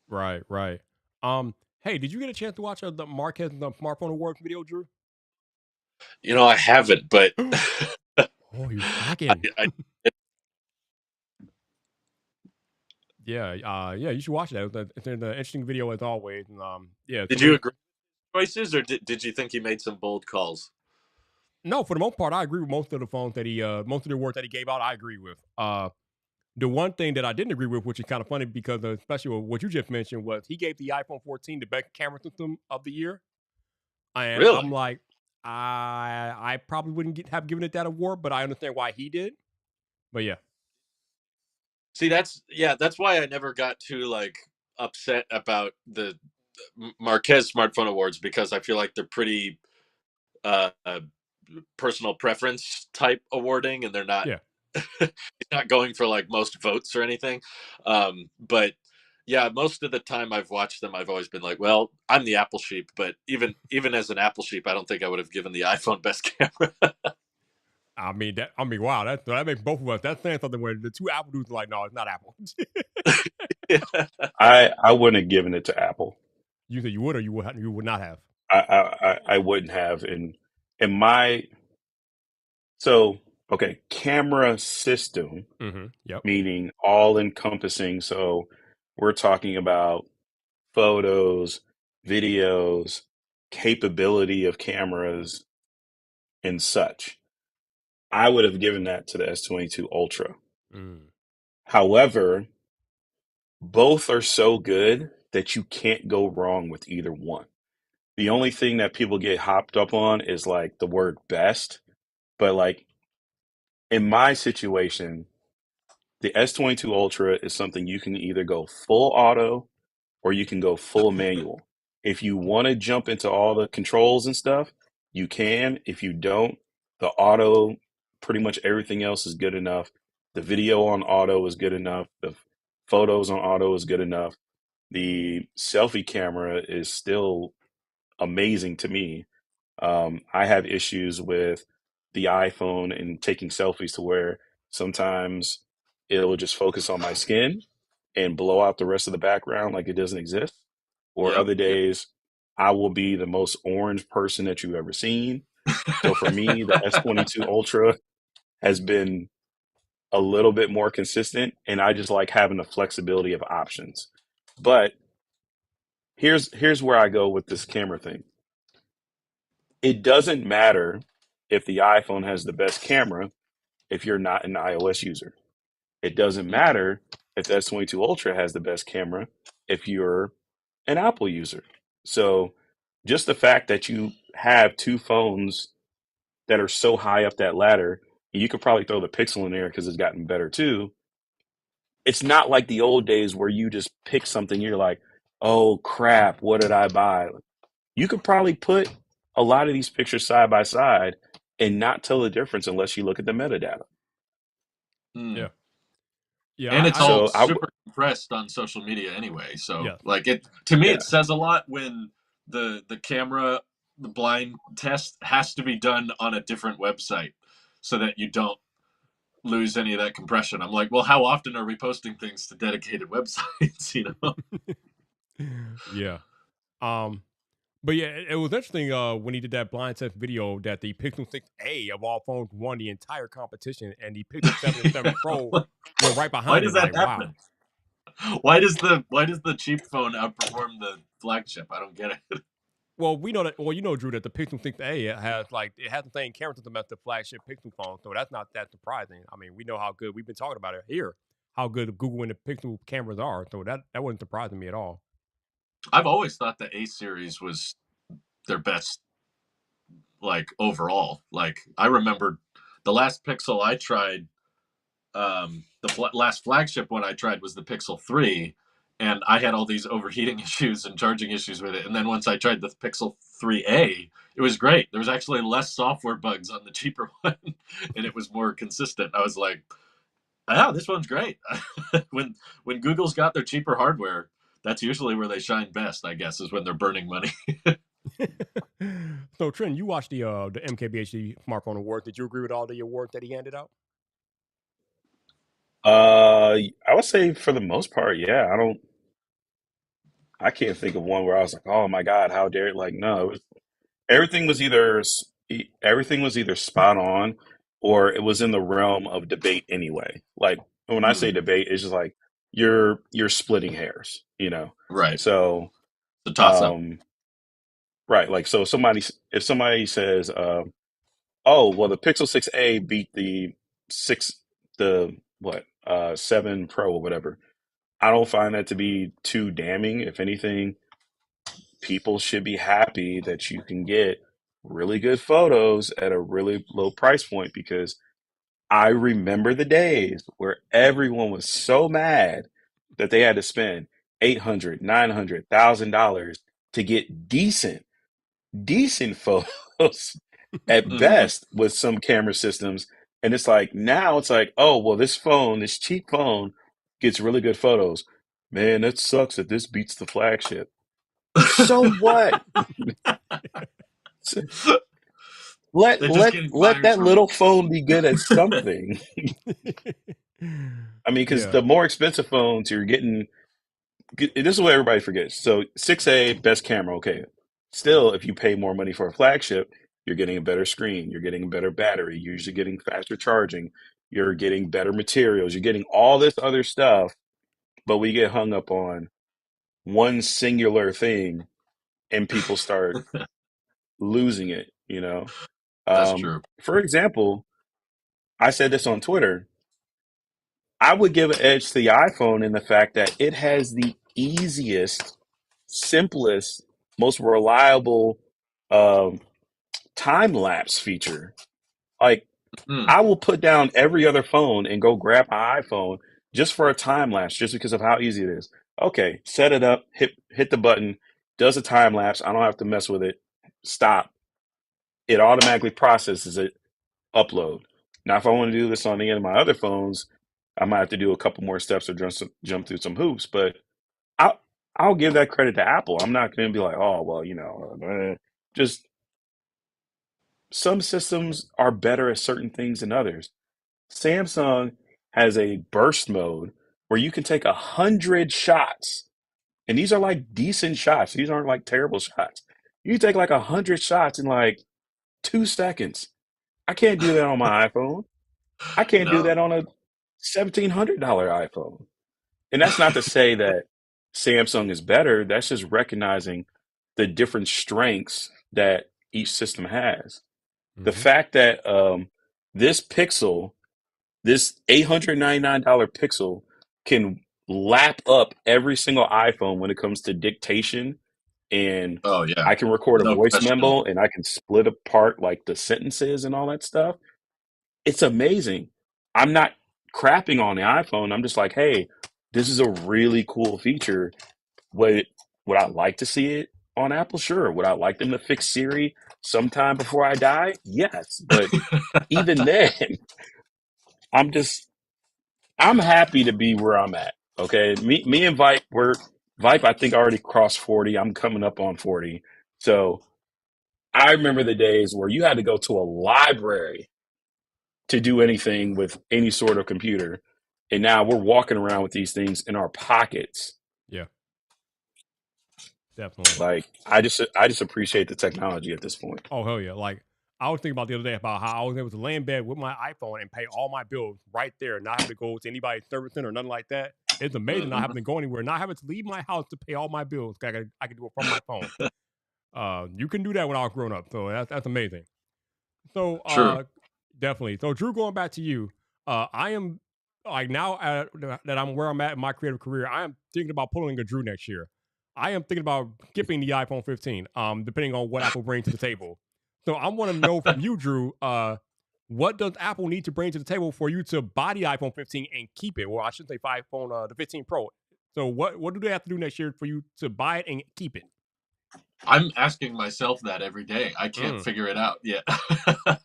Right, right. Hey, did you get a chance to watch the Marquez the Smartphone Awards video, Drew? I haven't, but Oh, you hacking. Yeah, you should watch that. It's an interesting video as always. And yeah. Did you agree with choices, or did you think he made some bold calls? No, for the most part, I agree with most of the phones that most of the awards that he gave out. I agree with. The one thing that I didn't agree with, which is kind of funny because especially what you just mentioned, was he gave the iPhone 14 the best camera system of the year, and Really? I'm like, I probably wouldn't have given it that award, but I understand why he did. But yeah. See, that's why I never got too like upset about the Marquez Smartphone Awards, because I feel like they're pretty personal preference type awarding, and they're not. Yeah. He's not going for like most votes or anything. But yeah, most of the time I've watched them, I've always been like, well, I'm the Apple sheep, but even as an Apple sheep, I don't think I would have given the iPhone best camera. I mean, wow, that makes both of us. That's saying something where the two Apple dudes are like, no, it's not Apple. I wouldn't have given it to Apple. You said you would, or you would not have. I wouldn't have. Okay, camera system, Yep. meaning all encompassing. So we're talking about photos, videos, capability of cameras, and such. I would have given that to the S22 Ultra. However, both are so good that you can't go wrong with either one. The only thing that people get hopped up on is like the word best. But like in my situation, the S22 Ultra is something you can either go full auto or you can go full manual. If you want to jump into all the controls and stuff, you can. If you don't, the auto, pretty much everything else is good enough. The video on auto is good enough. The photos on auto is good enough. The selfie camera is still amazing to me. I have issues with the iPhone and taking selfies to where sometimes it'll just focus on my skin and blow out the rest of the background like it doesn't exist. Or Yep, other days, I will be the most orange person that you've ever seen. So for me, the S22 Ultra has been a little bit more consistent, and I just like having the flexibility of options. But here's where I go with this camera thing. It doesn't matter if the iPhone has the best camera if you're not an iOS user. It doesn't matter if the S22 Ultra has the best camera if you're an Apple user. So just the fact that you have two phones that are so high up that ladder, you could probably throw the Pixel in there because it's gotten better too. It's not like the old days where you just pick something, you're like, oh crap, what did I buy? You could probably put a lot of these pictures side by side and not tell the difference unless you look at the metadata. Yeah. Yeah. And it's all super compressed on social media anyway. So like it says a lot when the camera, the blind test has to be done on a different website so that you don't lose any of that compression. I'm like, well, how often are we posting things to dedicated websites? Yeah. Um, but yeah, it was interesting when he did that blind test video that the Pixel 6a of all phones won the entire competition, and the Pixel 7 and 7 Pro went right Why behind does it. that Like, wow. happen? Why does the cheap phone outperform the flagship? I don't get it. Well, we know that. Well, you know, Drew, that the Pixel 6a has the same camera system as the flagship Pixel phone, so that's not that surprising. I mean, we know how good we've been talking about it here, how good Google and the Pixel cameras are. So that wasn't surprising me at all. I've always thought the A series was their best, like overall. Like I remember the last Pixel I tried, last flagship one I tried was the Pixel 3, and I had all these overheating issues and charging issues with it. And then once I tried the Pixel 3a, it was great. There was actually less software bugs on the cheaper one, and it was more consistent. I was like, "Oh, this one's great." when Google's got their cheaper hardware, that's usually where they shine best. I guess is when they're burning money. So, Trent, you watched the MKBHD smartphone awards. Did you agree with all the awards that he handed out? I would say for the most part, yeah. I can't think of one where I was like, oh my God, how dare it? Like, no, everything was everything was either spot on or it was in the realm of debate anyway. Like when I say debate, it's just like you're splitting hairs, you know. Right. So, The toss up. right, like so if somebody says, oh, well, the Pixel 6a beat the what, 7 Pro or whatever. I don't find that to be too damning. If anything, people should be happy that you can get really good photos at a really low price point because I remember the days where everyone was so mad that they had to spend $800, $900, $1,000 to get decent photos at best with some camera systems. And it's like now it's like, oh, well, this cheap phone gets really good photos. Man, that sucks that this beats the flagship. So what? Let They're just let getting let fired that from little phone be good at something. I mean, because Yeah. the more expensive phones you're getting, this is what everybody forgets. So 6A, best camera, okay. Still, if you pay more money for a flagship, you're getting a better screen, you're getting a better battery, you're usually getting faster charging, you're getting better materials, you're getting all this other stuff, but we get hung up on one singular thing and people start losing it, you know? That's true. For example, I said this on Twitter. I would give an edge to the iPhone in the fact that it has the easiest, simplest, most reliable um, time lapse feature. Like, I will put down every other phone and go grab my iPhone just for a time lapse, just because of how easy it is. Okay, set it up, hit the button, does a time lapse. I don't have to mess with it. Stop. It automatically processes it, upload. Now, if I want to do this on any of my other phones, I might have to do a couple more steps or jump through some hoops. But I'll I'll give that credit to Apple. I'm not going to be like, oh well, just some systems are better at certain things than others. Samsung has a burst mode where you can take 100 shots, and these are like decent shots. These aren't like terrible shots. You take like 100 shots in like 2 seconds. I can't do that on my iPhone. I can't do No. that on a $1,700 iPhone. And that's not to say that Samsung is better. That's just recognizing the different strengths that each system has. The fact that this Pixel, this $899 Pixel, can lap up every single iPhone when it comes to dictation, and Oh yeah. I can record a No voice question. memo and I can split apart like the sentences and all that stuff. It's amazing. I'm not crapping on the iPhone. I'm just like, hey, this is a really cool feature. Would I like to see it on Apple? Sure. Would I like them to fix Siri sometime before I die? Yes. But even then, I'm just I'm happy to be where I'm at. Okay. Me and Vipe, I think already crossed 40. I'm coming up on 40. So I remember the days where you had to go to a library to do anything with any sort of computer. And now we're walking around with these things in our pockets. Yeah, definitely. Like I just appreciate the technology at this point. Oh hell yeah! Like I was thinking about the other day about how I was able to lay in bed with my iPhone and pay all my bills right there, not having to go to anybody's service center or nothing like that. It's amazing not having to go anywhere, not having to leave my house to pay all my bills. I can do it from my phone. You can do that when I was growing up, so that's amazing. So True. definitely. So Drew, going back to you, I am like now that I'm where I'm at in my creative career, I am thinking about pulling a Drew next year. I am thinking about skipping the iPhone 15, depending on what Apple brings to the table. So I want to know from you, Drew, what does Apple need to bring to the table for you to buy the iPhone 15 and keep it? Well, I should say iPhone, the 15 Pro. So what do they have to do next year for you to buy it and keep it? I'm asking myself that every day. I can't figure it out yet.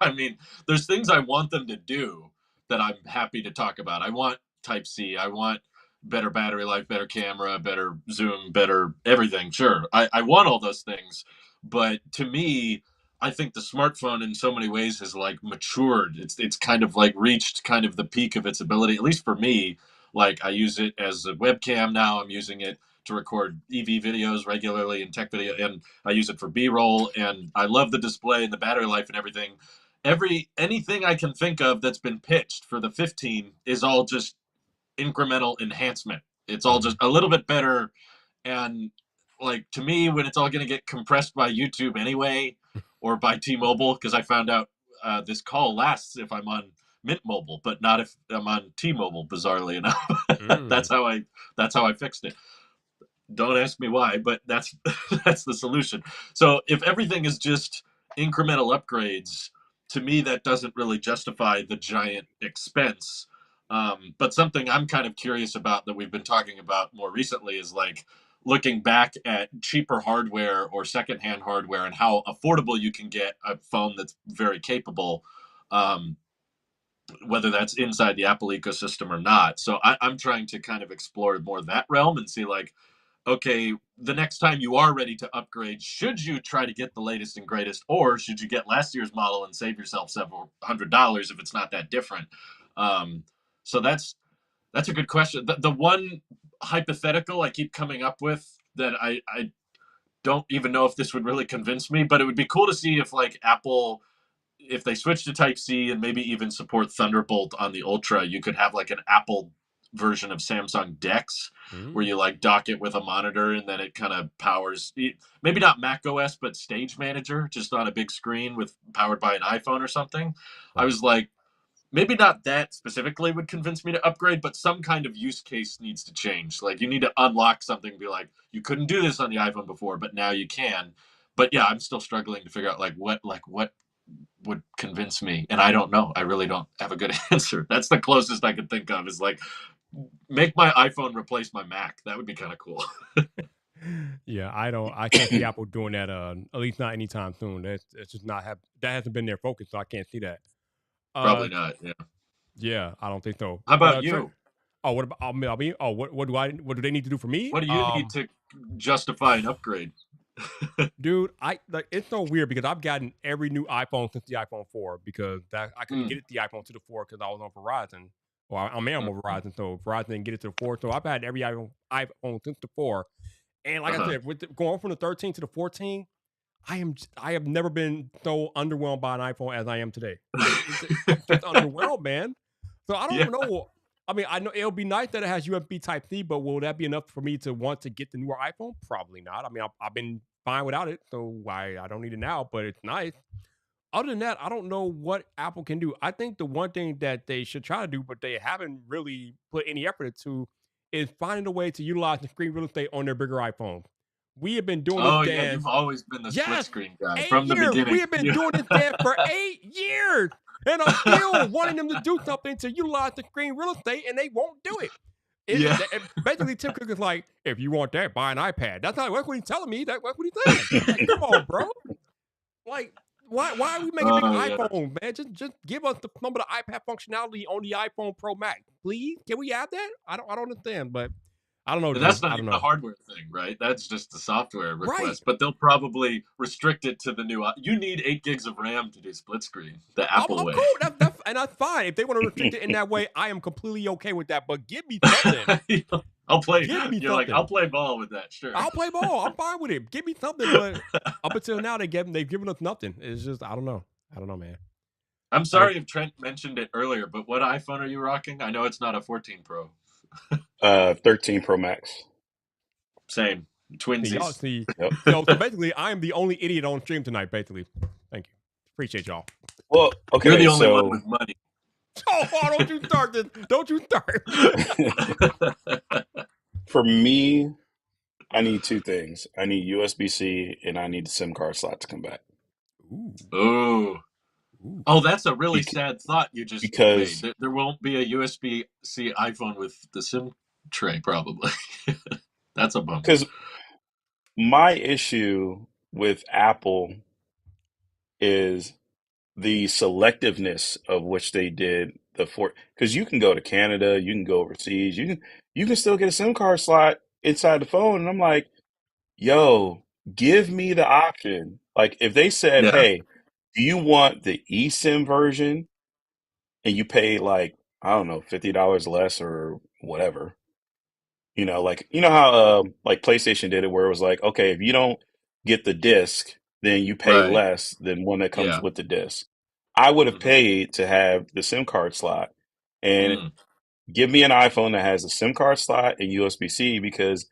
I mean, there's things I want them to do that I'm happy to talk about. I want Type-C. I want better battery life, better camera, better zoom, better everything. Sure. I want all those things. But to me, I think the smartphone in so many ways has like matured. It's kind of like reached kind of the peak of its ability, at least for me. Like I use it as a webcam now. I'm using it to record EV videos regularly and tech video, and I use it for B-roll, and I love the display and the battery life and everything. Anything I can think of that's been pitched for the 15 is all just incremental enhancement. It's all just a little bit better, and like to me, when it's all going to get compressed by YouTube anyway, or by T-Mobile, because I found out this call lasts if I'm on Mint Mobile, but not if I'm on T-Mobile. Bizarrely enough, that's how I fixed it. Don't ask me why, but that's the solution. So if everything is just incremental upgrades, to me that doesn't really justify the giant expense. But something I'm kind of curious about that we've been talking about more recently is like looking back at cheaper hardware or secondhand hardware and how affordable you can get a phone that's very capable, whether that's inside the Apple ecosystem or not. So I'm trying to kind of explore more that realm and see like, okay, the next time you are ready to upgrade, should you try to get the latest and greatest, or should you get last year's model and save yourself several $100s if it's not that different? So that's a good question. The one hypothetical I keep coming up with that I don't even know if this would really convince me, but it would be cool to see if like Apple, if they switch to Type-C and maybe even support Thunderbolt on the Ultra, you could have like an Apple version of Samsung DeX where you like dock it with a monitor and then it kind of powers, maybe not Mac OS, but Stage Manager just on a big screen with powered by an iPhone or something. I was like, maybe not that specifically would convince me to upgrade, but some kind of use case needs to change. Like you need to unlock something, be like, you couldn't do this on the iPhone before, but now you can. But yeah, I'm still struggling to figure out what would convince me, and I don't know. I really don't have a good answer. That's the closest I could think of is like, make my iPhone replace my Mac. That would be kind of cool. Yeah, I can't see Apple doing that. At least not anytime soon. That's just not that hasn't been their focus, so I can't see that. Probably not. Yeah. Yeah, I don't think so. How about you? Oh, what about I mean? Oh, what do they need to do for me? What do you need to justify an upgrade? Dude, it's so weird because I've gotten every new iPhone since the iPhone 4 because I couldn't get the iPhone to the 4 because I was on Verizon. Well, I'm on Verizon, so Verizon didn't get it to the 4. So I've had every iPhone since the 4. And like I said, going from the 13 to the 14, I have never been so underwhelmed by an iPhone as I am today. I'm just underwhelmed, man. So I don't know. I mean, I know it'll be nice that it has USB Type-C, but will that be enough for me to want to get the newer iPhone? Probably not. I mean, I've been fine without it, so I don't need it now, but it's nice. Other than that, I don't know what Apple can do. I think the one thing that they should try to do, but they haven't really put any effort into, is finding a way to utilize the screen real estate on their bigger iPhones. We have been doing this dance. Yeah, you've always been the split screen guy from the beginning. We have been doing this dance for 8 years, and I'm still wanting them to do something to utilize the screen real estate, and they won't do it. Basically, Tim Cook is like, if you want that, buy an iPad. That's what he's telling me. That's what he's saying. Like, come on, bro. Like, why are we making big iPhone, man? Just give us some of the iPad functionality on the iPhone Pro Max, please. Can we have that? I don't understand, but I don't know. And that's not even a hardware thing, right? That's just the software request. Right. But they'll probably restrict it to the new. You need 8 gigs of RAM to do split screen the Apple way. Cool. and that's fine. If they want to restrict it in that way, I am completely okay with that. But give me something. I'll play. Give me You're like, something. I'll play ball with that. Sure. I'll play ball. I'm fine with it. Give me something. But up until now, they've given us nothing. It's just I don't know, man. I'm sorry if Trent mentioned it earlier, but what iPhone are you rocking? I know it's not a 14 Pro. 13 Pro Max. Same. See, y'all Twinsies. see. Yep. So basically, I am the only idiot on stream tonight. Basically, thank you. Appreciate y'all. Well, okay. You're the only so one with money. Oh, don't you start this. Don't you start. for me, I need two things. I need USB-C and I need the SIM card slot to come back. Ooh. Ooh. Ooh. Oh, that's a really Bec- sad thought you just because made. There won't be a USB-C iPhone with the SIM tray, probably. That's a bummer. because my issue with Apple is the selectiveness of which they did because you can go to Canada, you can go overseas, you can still get a SIM card slot inside the phone, and I'm like, yo, give me the option. Like if they said, Yeah. hey, do you want the eSIM version and you pay like, I don't know, $50 less or whatever. Like how like PlayStation did it where it was like, okay, if you don't get the disc, then you pay Right. less than one that comes Yeah. with the disc. I would have Mhm. paid to have the SIM card slot and Mm. give me an iPhone that has a SIM card slot and USB-C because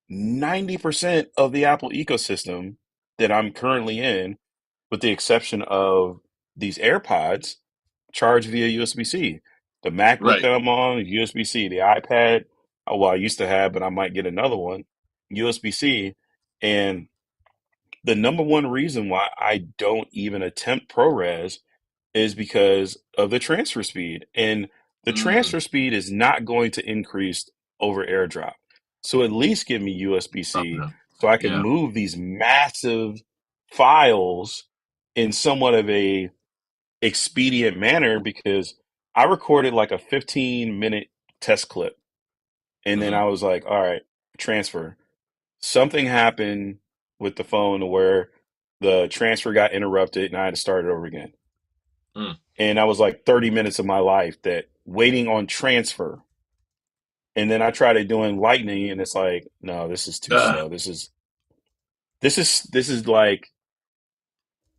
90% of the Apple ecosystem that I'm currently in, with the exception of these AirPods, charge via USB-C. The MacBook Right. that I'm on, USB-C. The iPad, well, I used to have, but I might get another one, USB-C. And the number one reason why I don't even attempt ProRes is because of the transfer speed. And the transfer speed is not going to increase over AirDrop. So at least give me USB-C Yeah. so I can Yeah. move these massive files in somewhat of a expedient manner because I recorded like a 15-minute test clip. And then Mhm. I was like, all right, transfer. Something happened with the phone where the transfer got interrupted and I had to start it over again. Mm. And that was like 30 minutes of my life that waiting on transfer. And then I tried it doing lightning and it's like, no, this is too slow. This is like,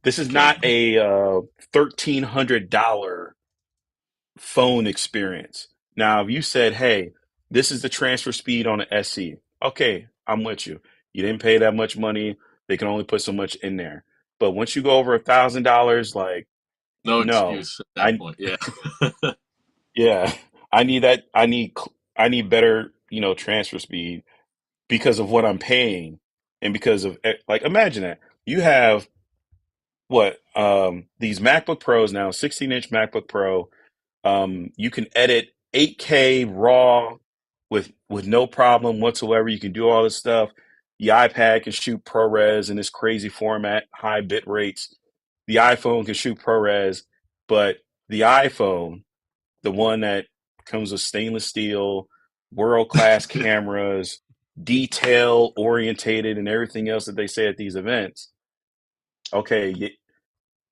this is Killing not me. a $1,300 phone experience. Now, if you said, hey, this is the transfer speed on an SE, okay, I'm with you. You didn't pay that much money. They can only put so much in there. But once you go over $1,000, like, No no, excuse at that point. yeah, I need that. I need better, transfer speed because of what I'm paying and because of like, imagine that you have these MacBook Pros now, 16-inch MacBook Pro. You can edit 8K RAW with no problem whatsoever. You can do all this stuff. The iPad can shoot ProRes in this crazy format, high bit rates. The iPhone can shoot ProRes, but the iPhone, the one that comes with stainless steel, world-class cameras, detail orientated, and everything else that they say at these events. Okay,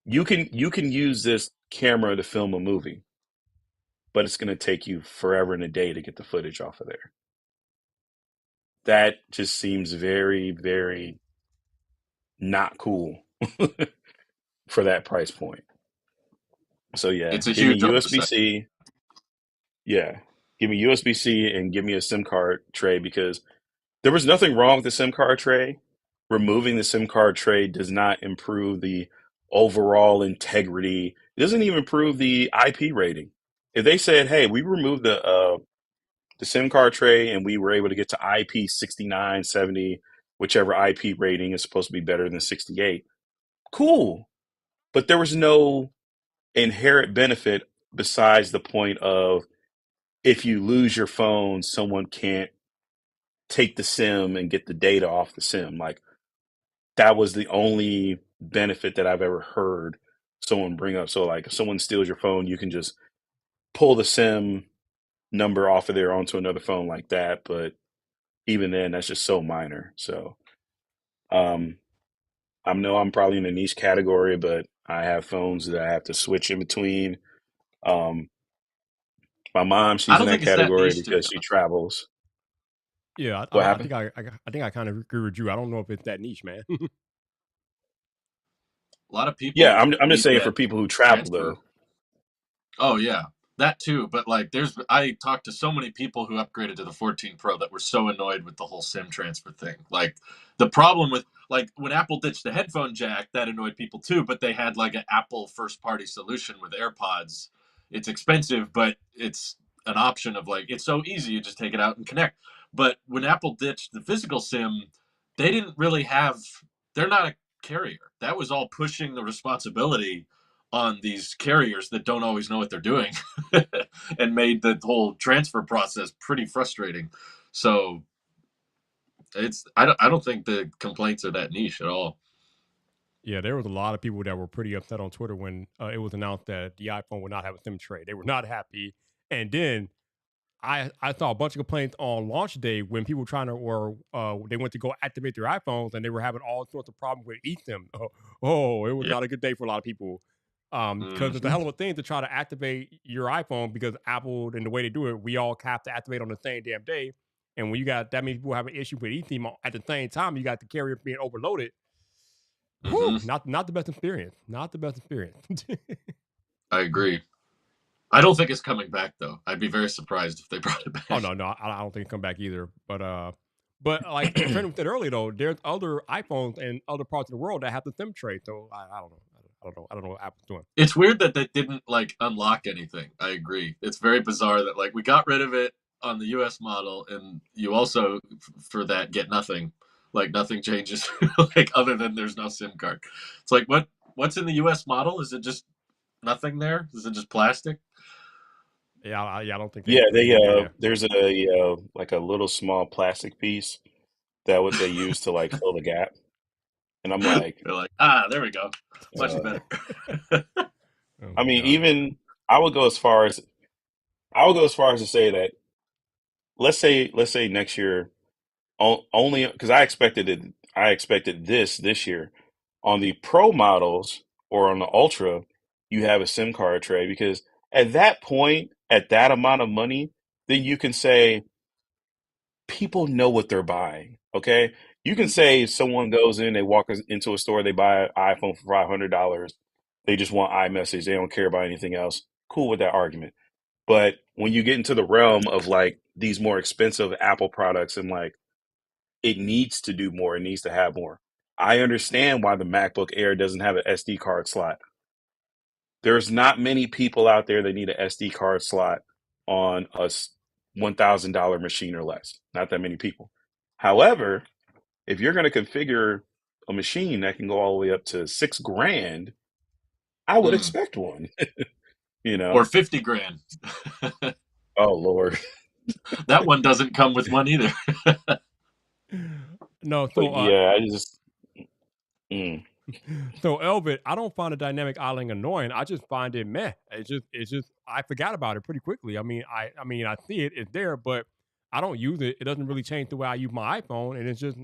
you can use this camera to film a movie, but it's going to take you forever and a day to get the footage off of there. That just seems very, very not cool for that price point. So yeah, It's a give me huge oversight. USB-C. Yeah, give me USB-C and give me a SIM card tray because there was nothing wrong with the SIM card tray. Removing the SIM card tray does not improve the overall integrity. It doesn't even improve the IP rating. If they said, "Hey, we removed the SIM card tray and we were able to get to IP 69, 70, whichever IP rating is supposed to be better than 68," cool. But there was no inherent benefit besides the point of if you lose your phone, someone can't take the SIM and get the data off the SIM. Like that was the only benefit that I've ever heard someone bring up. So like if someone steals your phone, you can just pull the SIM number off of there onto another phone like that. But even then, that's just so minor. So I know I'm probably in a niche category, but I have phones that I have to switch in between My mom, I she's in don't that think it's that category niche, to be because she honest. travels. Yeah, What I happened? think I think I kind of agree with you. I don't know if it's that niche, man. A lot of Yeah, people I'm just need saying for that people who travel transfer. though. Oh yeah, that too. But like, I talked to so many people who upgraded to the 14 Pro that were so annoyed with the whole SIM transfer thing. Like, the problem with like when Apple ditched the headphone jack, that annoyed people too. But they had like an Apple first party solution with AirPods. It's expensive, but it's an option of like it's so easy. You just take it out and connect. But when Apple ditched the physical SIM, they didn't really have. They're not a carrier. That was all pushing the responsibility on these carriers that don't always know what they're doing and made the whole transfer process pretty frustrating. So I don't think the complaints are that niche at all. Yeah, there was a lot of people that were pretty upset on Twitter when it was announced that the iPhone would not have a SIM tray. They were not happy. And then I saw a bunch of complaints on launch day when people were trying to, or they went to go activate their iPhones and they were having all sorts of problems with eSIM. It was Yeah. not a good day for a lot of people. Because it's a Mhm. hell of a thing to try to activate your iPhone because Apple and the way they do it, we all have to activate on the same damn day. And when you got that many people have an issue with eSIM at the same time, you got the carrier being overloaded. Whew, Mhm. not the best experience. Not the best experience. I agree. I don't think it's coming back though. I'd be very surprised if they brought it Oh back. no, I don't think it come back either. But like Trent said earlier though, there's other iPhones in other parts of the world that have the SIM tray. So I don't know. I don't know what Apple's doing. It's weird that they didn't like unlock anything. I agree. It's very bizarre that like we got rid of it on the US model and you also for that get nothing. Like nothing changes like other than there's no SIM card. It's like what's in the US model? Is it just nothing there? Is it just plastic? Yeah, I don't think Yeah, they did. Yeah. there's like a little small plastic piece that what they use to like fill the gap. And I'm They're like, like, there we go. Much uh, better. Oh I my mean, god. even I would go as far as to say that let's say next year only because I expected this year on the Pro models or on the Ultra, you have a SIM card tray because at that point, at that amount of money, then you can say people know what they're buying. Okay, you can say someone goes in, they walk into a store, they buy an iPhone for $500, they just want iMessage, they don't care about anything else. Cool with that argument. But when you get into the realm of like these more expensive Apple products and like it needs to do more, it needs to have more. I understand why the MacBook Air doesn't have an SD card slot. There's not many people out there that need an SD card slot on a $1,000 machine or less. Not that many people. However, if you're going to configure a machine that can go all the way up to $6,000, I would Mm. expect one. You Or know? 50 grand. Oh Lord. That one doesn't come with one either. No, But yeah, I just mm. so Elvid, I don't find the dynamic island annoying. I just find it meh. It's just I forgot about it pretty quickly. I mean I see it, it's there, but I don't use it. It doesn't really change the way I use my iPhone. And it's just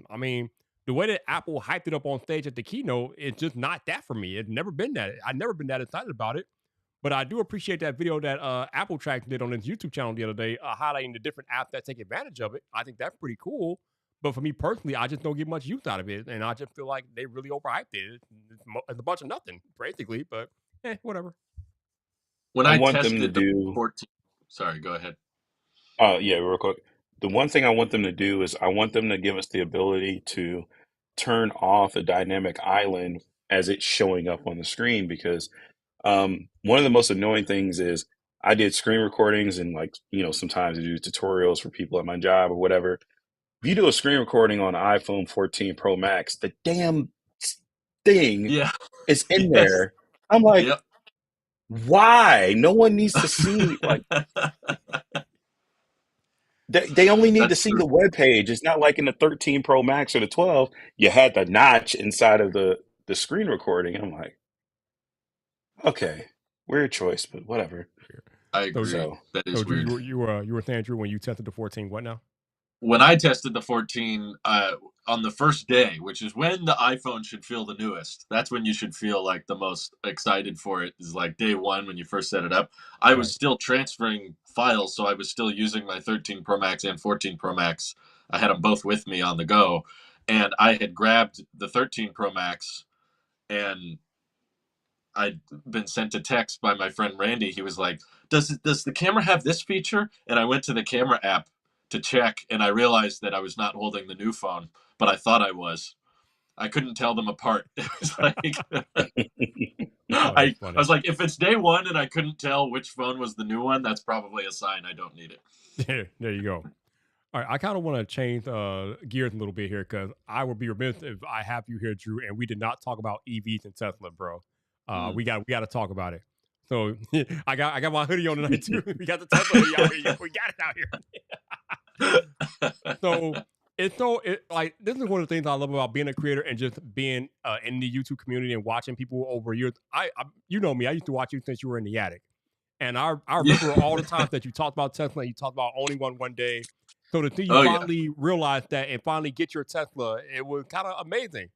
the way that Apple hyped it up on stage at the keynote, it's just not that for me. It's never been that. I've never been that excited about it. But I do appreciate that video that Apple Track did on his YouTube channel the other day, highlighting the different apps that take advantage of it. I think that's pretty cool. But for me personally, I just don't get much use out of it, and I just feel like they really overhyped it. It's a bunch of nothing, basically. But whatever. When I I want them to tested the do 14, sorry, go ahead. yeah, real quick. The one thing I want them to do is I want them to give us the ability to turn off a dynamic island as it's showing up on the screen because one of the most annoying things is I did screen recordings and like, sometimes I do tutorials for people at my job or whatever. If you do a screen recording on iPhone 14 Pro Max, the damn thing Yeah. is in Yes. there. I'm like, Yep. why? No one needs to see like they only need to That's see true. the web page. It's not like in the 13 Pro Max or the 12, you had the notch inside of the screen recording. I'm like, okay, weird choice, but whatever. I So, agree. So That so is Drew, weird. you were saying Drew when you tested the 14, what now? when I tested the 14 on the first day, which is when the iPhone should feel the newest, that's when you should feel like the most excited for it, is like day one when you first set it up. I was Right. still transferring files, so I was still using my 13 Pro Max and 14 Pro Max. I had them both with me on the go. And I had grabbed the 13 Pro Max, and I'd been sent a text by my friend Randy. He was like, does the camera have this feature? And I went to the camera app to check, and I realized that I was not holding the new phone, but I thought I was. I couldn't tell them apart. It was like Oh, that's I funny. was like, if it's day one and I couldn't tell which phone was the new one, that's probably a sign I don't need it. There you go. All right, I kind of want to change gears a little bit here because I would be remiss if I have you here, Drew, and we did not talk about EVs and Tesla, bro. Mm. We got to talk about it. So I got my hoodie on tonight too. We got the Tesla hoodie out here. Yo. We got it out here. So it like this is one of the things I love about being a creator and just being in the YouTube community and watching people over years. I you know me, I used to watch you since you were in the attic, and I remember all the times that you talked about Tesla and you talked about owning one day. So the thing you Oh yeah. finally realized that and finally get your Tesla, it was kind of amazing.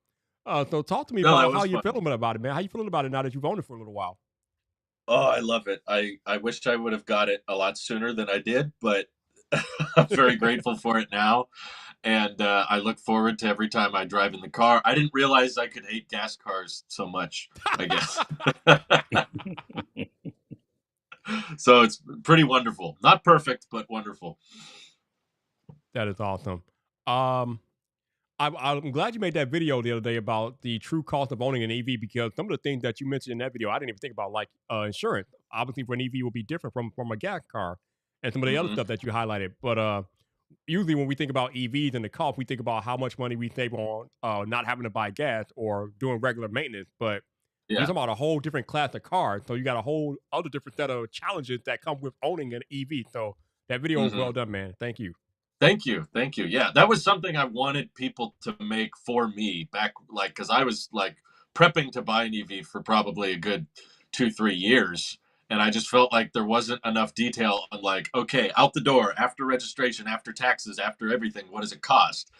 So talk to me No, that about how was you're fun. feeling about it, man. How you feeling about it now that you've owned it for a little while? Oh, I love it. I wish I would have got it a lot sooner than I did, but I'm very grateful for it now. And I look forward to every time I drive in the car. I didn't realize I could hate gas cars so much, I guess. So it's pretty wonderful. Not perfect, but wonderful. That is awesome. Um, I'm glad you made that video the other day about the true cost of owning an EV because some of the things that you mentioned in that video, I didn't even think about, like insurance. Obviously, for an EV will be different from a gas car, and some of the other Hmm. stuff that you highlighted. But usually, when we think about EVs and the cost, we think about how much money we save on not having to buy gas or doing regular maintenance. But you're Yeah. talking about a whole different class of cars, so you got a whole other different set of challenges that come with owning an EV. So that video was Hmm. well done, man. Thank you. Thank you. Thank you. Yeah, that was something I wanted people to make for me back, like, because I was like prepping to buy an EV for probably a good 2, 3 years. And I just felt like there wasn't enough detail on, like, okay, out the door, after registration, after taxes, after everything, what does it cost?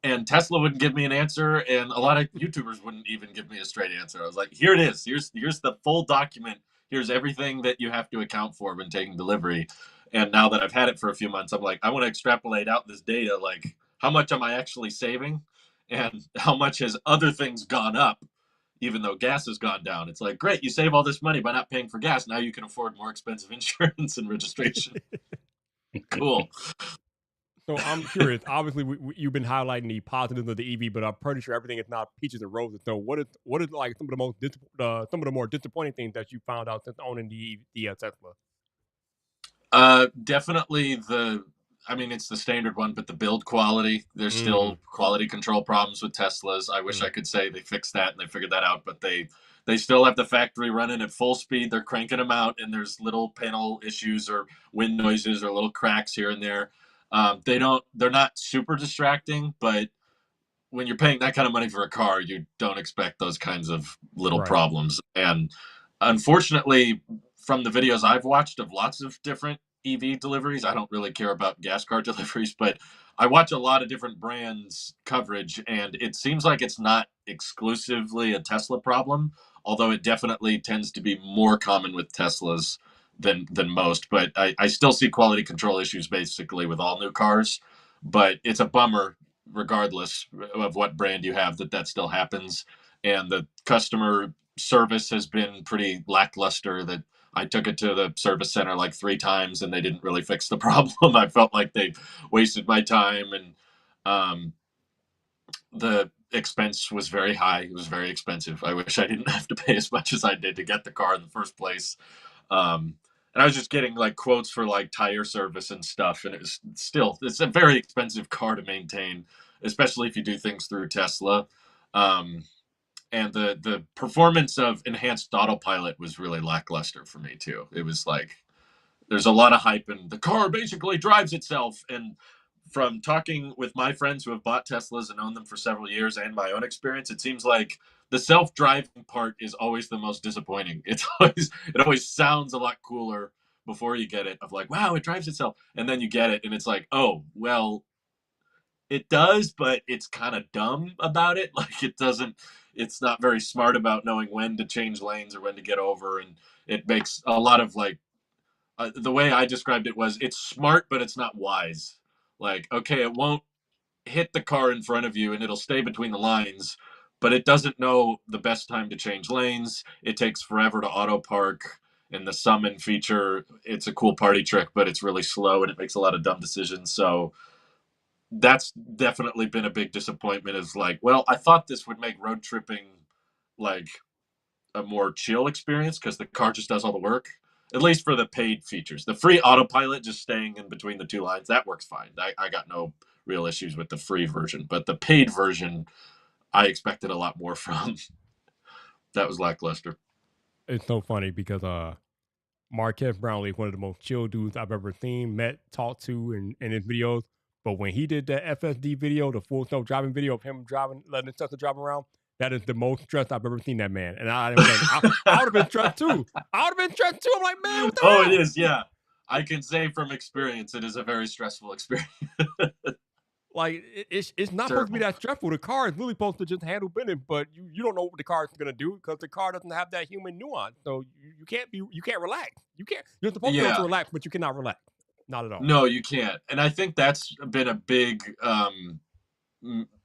And Tesla wouldn't give me an answer, and a lot of YouTubers wouldn't even give me a straight answer. I was like, here it is. Here's the full document. Here's everything that you have to account for when taking delivery. And now that I've had it for a few months, I'm like, I want to extrapolate out this data. Like, how much am I actually saving? And how much has other things gone up, even though gas has gone down? It's like, great, you save all this money by not paying for gas. Now you can afford more expensive insurance and registration. Cool. So I'm curious. Obviously, you've been highlighting the positives of the EV, but I'm pretty sure everything is not peaches and roses. So what is like some of the some of the more disappointing things that you found out since owning the Tesla? Definitely I mean, it's the standard one, but the build quality, there's Mm, still quality control problems with Teslas. I wish mm, I could say they fixed that and they figured that out, but they still have the factory running at full speed. They're cranking them out, and there's little panel issues or wind noises or little cracks here and there. They're not super distracting, but when you're paying that kind of money for a car, you don't expect those kinds of little right. problems. And unfortunately, from the videos I've watched of lots of different EV deliveries, I don't really care about gas car deliveries, but I watch a lot of different brands coverage, and it seems like it's not exclusively a Tesla problem, although it definitely tends to be more common with Teslas than most. But I still see quality control issues basically with all new cars. But it's a bummer regardless of what brand you have, that still happens. And the customer service has been pretty lackluster. That I took it to the service center like 3 times and they didn't really fix the problem. I felt like they wasted my time, and um, the expense was very high. It was very expensive. I wish I didn't have to pay as much as I did to get the car in the first place. Um, and I was just getting like quotes for like tire service and stuff, and it's a very expensive car to maintain, especially if you do things through Tesla. Um, and the performance of enhanced autopilot was really lackluster for me too. It was like there's a lot of hype, and the car basically drives itself. And from talking with my friends who have bought Teslas and owned them for several years, and my own experience, it seems like the self-driving part is always the most disappointing. It always sounds a lot cooler before you get it, of like, wow, it drives itself, and then you get it and it's like, oh well, it does, but it's kind of dumb about it. Like it's not very smart about knowing when to change lanes or when to get over, and it makes a lot of like the way I described it was it's smart, but it's not wise. Like, okay, it won't hit the car in front of you and it'll stay between the lines, but it doesn't know the best time to change lanes. It takes forever to auto park. And the summon feature, it's a cool party trick, but it's really slow and it makes a lot of dumb decisions. So that's definitely been a big disappointment. Is like, well, I thought this would make road tripping like a more chill experience because the car just does all the work. At least for the paid features. The free autopilot just staying in between the two lines, that works fine. I got no real issues with the free version. But the paid version, I expected a lot more from. That was lackluster. It's so funny because Marquez Brownlee, one of the most chill dudes I've ever seen, met, talked to in his videos. But when he did that FSD video, the full self driving video of him driving, letting his Tesla drive around, that is the most stressed I've ever seen that man. And I would have been stressed too. I would have been stressed too. I'm like, man, what the hell? It is, yeah. I can say from experience, it is a very stressful experience. Like it's not supposed to be that stressful. The car is really supposed to just handle business, but you don't know what the car is gonna do because the car doesn't have that human nuance. So you can't relax. You're supposed to be able to relax, but you cannot relax. Not at all. No, you can't. And I think that's been a big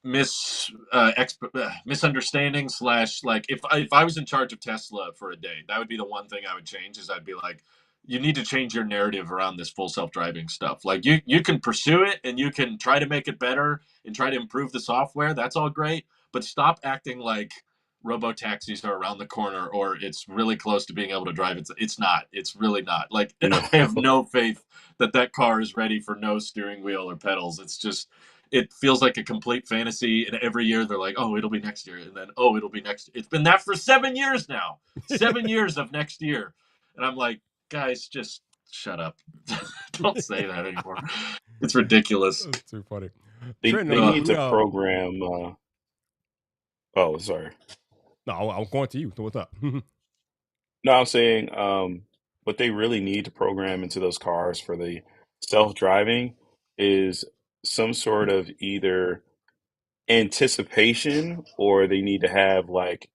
misunderstanding / like if I was in charge of Tesla for a day, that would be the one thing I would change. Is I'd be like, you need to change your narrative around this full self-driving stuff. Like you can pursue it and you can try to make it better and try to improve the software. That's all great, but stop acting like robo taxis are around the corner or it's really close to being able to drive. It's not. It's really not. Like I have no faith that car is ready for no steering wheel or pedals. It's just, it feels like a complete fantasy. And every year they're like, oh, it'll be next year. And then, oh, it'll be next. It's been that for 7 years now. 7 years of next year. And I'm like, guys, just shut up. Don't say that anymore. It's ridiculous. That's too funny. They need to program. Oh, sorry. No, I was going to you. So what's up? No, I'm saying what they really need to program into those cars for the self-driving is some sort of either anticipation or they need to have like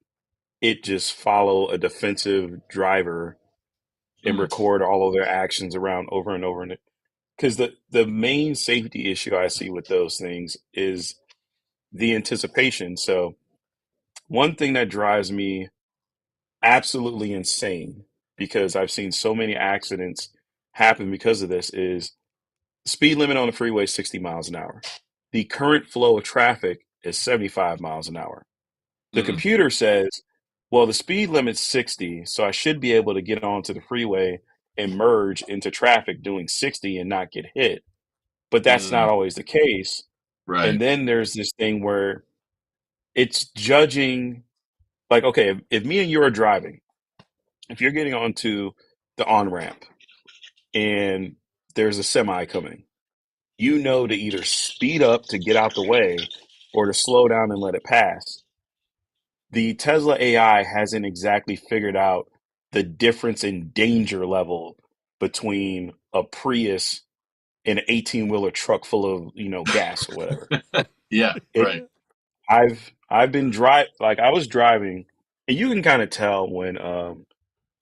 it just follow a defensive driver and record all of their actions around over and over. Because the main safety issue I see with those things is the anticipation. So one thing that drives me absolutely insane, because I've seen so many accidents happen because of this, is speed limit on the freeway is 60 miles an hour. The current flow of traffic is 75 miles an hour. The computer says, well, the speed limit's 60, so I should be able to get onto the freeway and merge into traffic doing 60 and not get hit. But that's not always the case. Right. And then there's this thing where it's judging, like, okay, if me and you are driving, if you're getting onto the on-ramp and there's a semi coming, you know to either speed up to get out the way or to slow down and let it pass. The Tesla AI hasn't exactly figured out the difference in danger level between a Prius and an 18-wheeler truck full of, gas or whatever. Yeah, right. I've been I was driving, and you can kind of tell when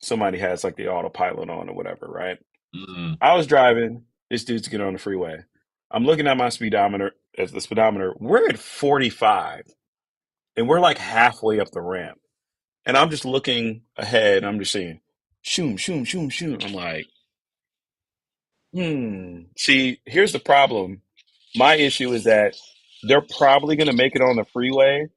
somebody has like the autopilot on or whatever, right? I was driving, this dude's getting on the freeway. I'm looking at my speedometer, we're at 45. And we're like halfway up the ramp. And I'm just looking ahead and I'm just saying, shoom, shoom, shoom, shoom. I'm like, See, here's the problem. My issue is that they're probably going to make it on the freeway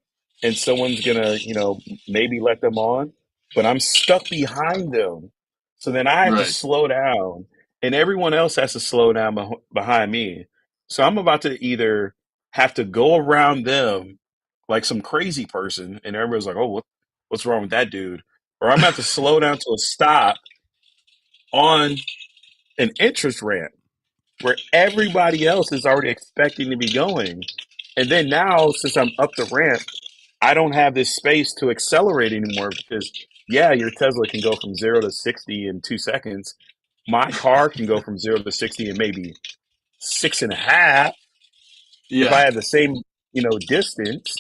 and someone's going to, maybe let them on, but I'm stuck behind them. So then I have to slow down and everyone else has to slow down behind me. So I'm about to either have to go around them like some crazy person and everybody's like, oh, what's wrong with that dude? Or I'm about to slow down to a stop on an entrance ramp where everybody else is already expecting to be going. And then now, since I'm up the ramp, I don't have this space to accelerate anymore because, yeah, your Tesla can go from 0 to 60 in 2 seconds. My car can go from 0 to 60 in maybe 6.5. if I Yeah. had the same, distance.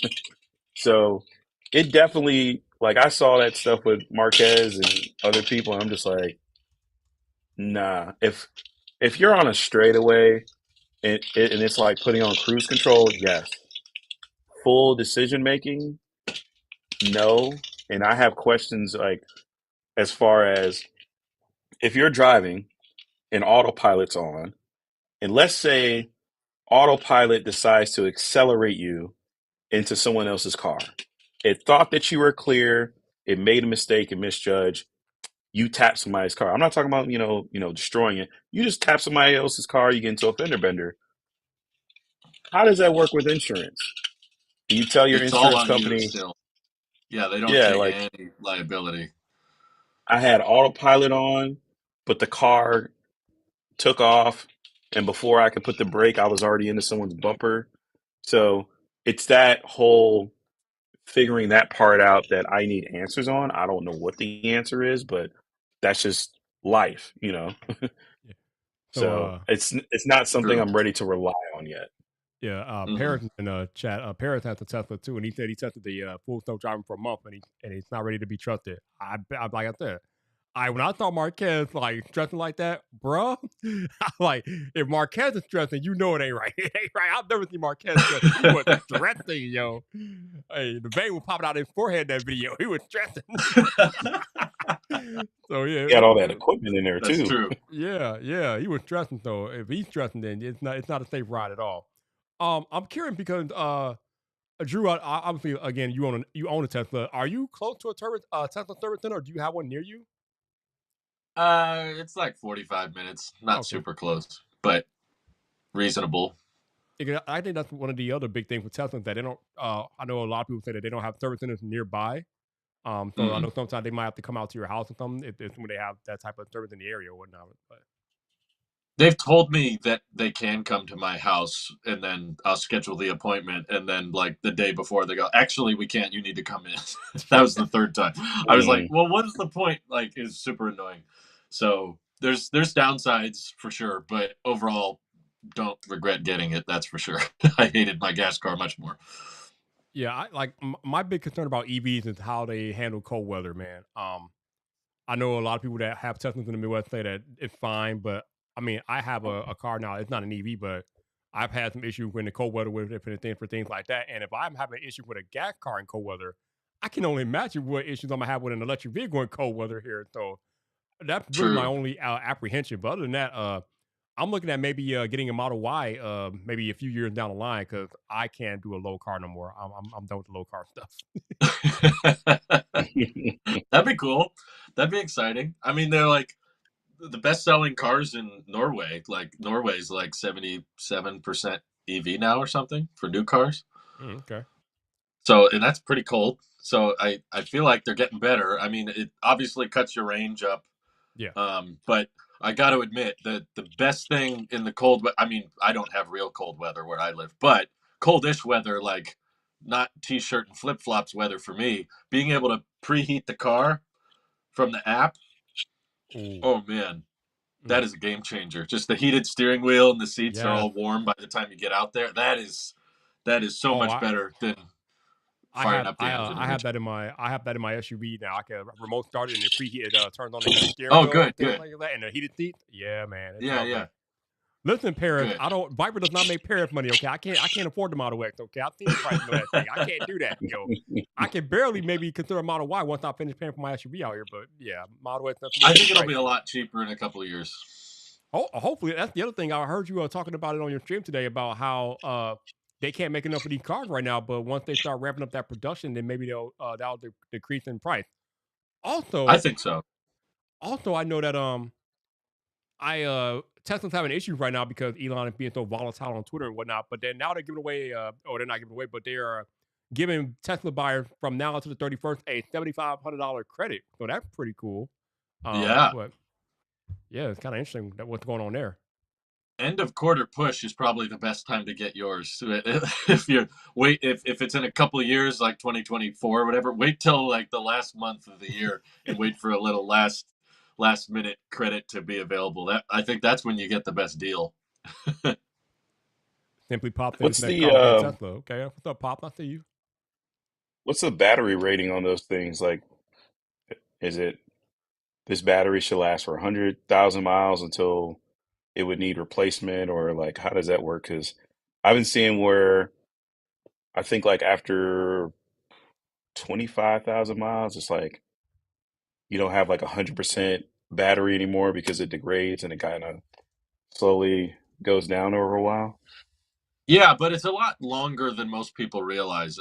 So it definitely, like, I saw that stuff with Marquez and other people, and I'm just like, nah. If you're on a straightaway and it's like putting on cruise control, yes. Full decision making, no. And I have questions like as far as if you're driving and autopilot's on, and let's say autopilot decides to accelerate you into someone else's car. It thought that you were clear. It made a mistake and misjudged. You tap somebody's car. I'm not talking about destroying it. You just tap somebody else's car. You get into a fender bender. How does that work with insurance? Do you tell your It's all insurance on you company, still. Yeah, they don't yeah, take like any liability. I had autopilot on, but the car took off, and before I could put the brake, I was already into someone's bumper. So it's that whole figuring that part out that I need answers on. I don't know what the answer is, but that's just life. Yeah. So, So it's not something True. I'm ready to rely on yet. yeah, Mhm. Paris in the chat. Paris has a Tesla too, and he said he tested the full self driving for a month, and he's not ready to be trusted. I like I said, when I saw Marquez like dressing like that, bruh, I like if Marquez is dressing, you know it ain't right. It ain't right. I've never seen Marquez dressing. He was dressing, yo. Hey, the vein was popping out his forehead in that video. He was dressing. So yeah, He had all that equipment in there That's too. true. yeah, he was dressing. So if he's dressing, then it's not a safe ride at all. I'm curious because Drew, obviously, again, you own a Tesla. Are you close to a Tesla service center, or do you have one near you? It's like 45 minutes. Not Okay, super close, but reasonable. because I think that's one of the other big things with Tesla that they don't. I know a lot of people say that they don't have service centers nearby. So I Mm. know sometimes they might have to come out to your house or something if when they have that type of service in the area or whatnot. But They've told me that they can come to my house and then I'll schedule the appointment. And then, like, the day before, they go, actually, we can't. You need to come in. That was the third time. I was like, Mm. well, what is the point? Like, it's super annoying. So there's downsides for sure, but overall, don't regret getting it. That's for sure. I hated my gas car much more. yeah, my big concern about EVs is how they handle cold weather, man. I know a lot of people that have Teslas in the Midwest say that it's fine, but I mean, I have a car now. It's not an EV, but I've had some issues when the cold weather with it for things like that. And if I'm having an issue with a gas car in cold weather, I can only imagine what issues I'm gonna have with an electric vehicle in cold weather here. So that's really my True. only apprehension. But other than that, I'm looking at maybe getting a Model Y, maybe a few years down the line, because I can't do a low car no more. I'm done with the low car stuff. That'd be cool. That'd be exciting. I mean, they're like the best selling cars in Norway. Like, Norway's like 77% EV now or something for new cars. Okay. So, and that's pretty cold. So I feel like they're getting better. I mean, it obviously cuts your range up. Yeah. But I got to admit that the best thing in the cold, I mean, I don't have real cold weather where I live, but coldish weather, like not t-shirt and flip-flops weather for me, being able to preheat the car from the app. Ooh. Oh man, Mm. that is a game changer. Just the heated steering wheel and the seats are Yes. all warm by the time you get out there. That is so Oh, much better than I firing have up the engine. I have that in my SUV now. I can remote start it and it preheat it turns on the heated steering Oh, wheel good, and things good. like that and the heated seats. Yeah, man, it's Yeah, all yeah, good. Listen, Paris, good. I don't Viper does not make Paris money, okay? I can't afford the Model X, okay? I've seen the price of that thing. I can't do that, yo. I can barely maybe consider a Model Y once I finish paying for my SUV out here, but yeah, Model X that's a I little think too it'll be a pricey. lot cheaper in a couple of years. Oh, hopefully that's the other thing. I heard you talking about it on your stream today about how they can't make enough of these cars right now, but once they start ramping up that production, then maybe that'll decrease in price. I Also, think so. I know that Tesla's having issues right now because Elon is being so volatile on Twitter and whatnot. But then now they're giving away, or they're not giving away, but they are giving Tesla buyers from now to the 31st a $7,500 credit. So that's pretty cool. Yeah. But yeah, it's kind of interesting that what's going on there. End of quarter push is probably the best time to get yours. If if it's in a couple of years, like 2024 or whatever, wait till like the last month of the year and wait for a little last minute credit to be available. That I think that's when you get the best deal. Simply Pop thinks What's next the car will be a Tesla. Okay, what's up, Pop? I see you. what's the battery rating on those things? Like, is it this battery should last for 100,000 miles until it would need replacement, or like how does that work? Because I've been seeing where I think like after 25,000 miles, it's like you don't have like 100% battery anymore because it degrades and it kind of slowly goes down over a while. Yeah, but it's a lot longer than most people realize.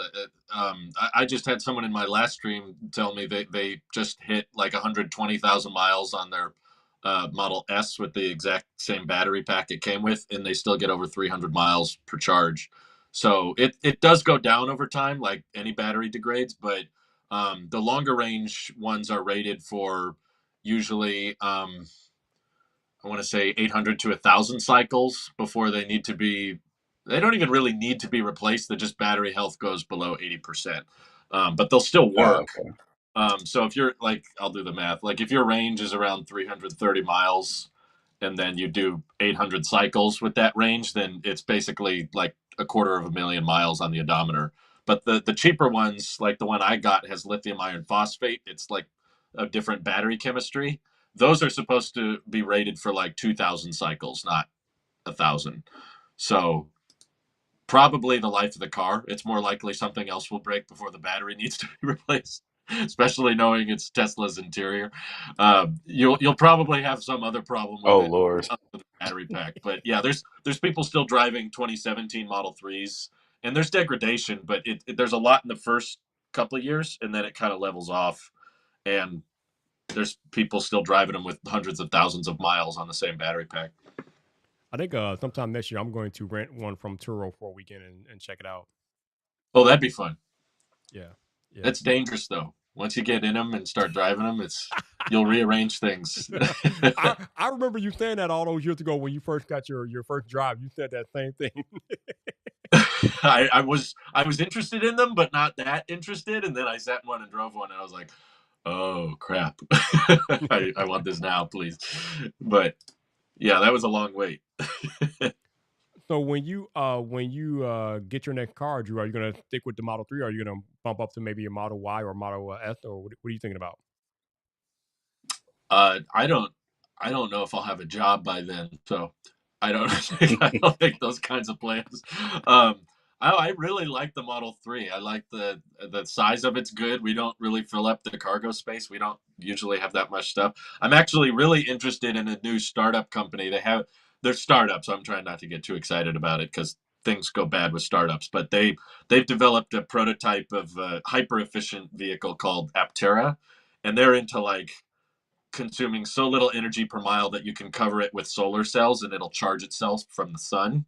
I just had someone in my last stream tell me they just hit like 120,000 miles on their Model S with the exact same battery pack it came with, and they still get over 300 miles per charge. So it does go down over time, like any battery degrades, but the longer range ones are rated for usually I want to say 800 to 1,000 cycles before they need to be. They don't even really need to be replaced. The just battery health goes below 80%, but they'll still Oh, work. okay. So if you're like, I'll do the math. Like if your range is around 330 miles, and then you do 800 cycles with that range, then it's basically like 250,000 miles on the odometer. But the cheaper ones, like the one I got, has lithium iron phosphate. It's like a different battery chemistry. Those are supposed to be rated for like 2,000 cycles, not 1,000. So probably the life of the car. It's more likely something else will break before the battery needs to be replaced. Especially knowing it's Tesla's interior, you'll probably have some other problem with Oh it Lord. other than the battery pack. But yeah, there's people still driving 2017 Model 3s, and there's degradation, but there's a lot in the first couple of years, and then it kind of levels off. And there's people still driving them with hundreds of thousands of miles on the same battery pack. I think sometime next year I'm going to rent one from Turo for a weekend and check it out. Oh, that'd be fun. Yeah, yeah. It's dangerous though. Once you get in them and start driving them, you'll rearrange things. I remember you saying that all those years ago when you first got your first drive. You said that same thing. I was interested in them, but not that interested. And then I sat in one and drove one, and I was like, "Oh crap! I want this now, please." But yeah, that was a long wait. So when you get your next car, Drew, are you gonna stick with the Model 3 or are you gonna bump up to maybe a Model Y or Model S or what are you thinking about? I don't know if I'll have a job by then, so I don't think those kinds of plans. I really like the Model 3. I like the size of it's good. We don't really fill up the cargo space. We don't usually have that much stuff. I'm actually really interested in a new startup company. They're startups. So I'm trying not to get too excited about it because things go bad with startups. But they've developed a prototype of a hyper efficient vehicle called Aptera, and they're into like consuming so little energy per mile that you can cover it with solar cells and it'll charge itself from the sun.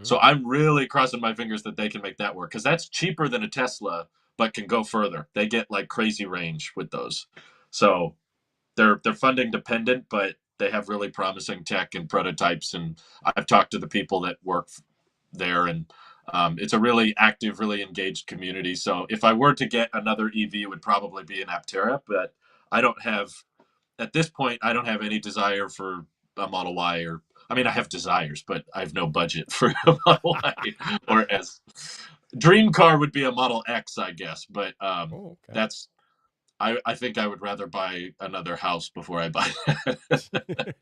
So I'm really crossing my fingers that they can make that work because that's cheaper than a Tesla, but can go further. They get like crazy range with those. So they're funding dependent, but they have really promising tech and prototypes. And I've talked to the people that work there, and it's a really active, really engaged community. So if I were to get another EV, it would probably be an Aptera, but I don't have at this point, I don't have any desire for a Model Y or I mean, I have desires, but I have no budget for a Model Y or S. Dream car would be a Model X, I guess, but Oh, okay. that's I think I would rather buy another house before I buy that.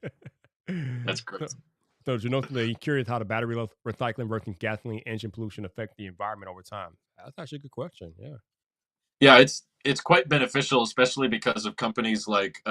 That's crazy. So you know, they're curious how the battery recycling versus gasoline engine pollution affect the environment over time. That's actually a good question. Yeah. Yeah, it's quite beneficial, especially because of companies like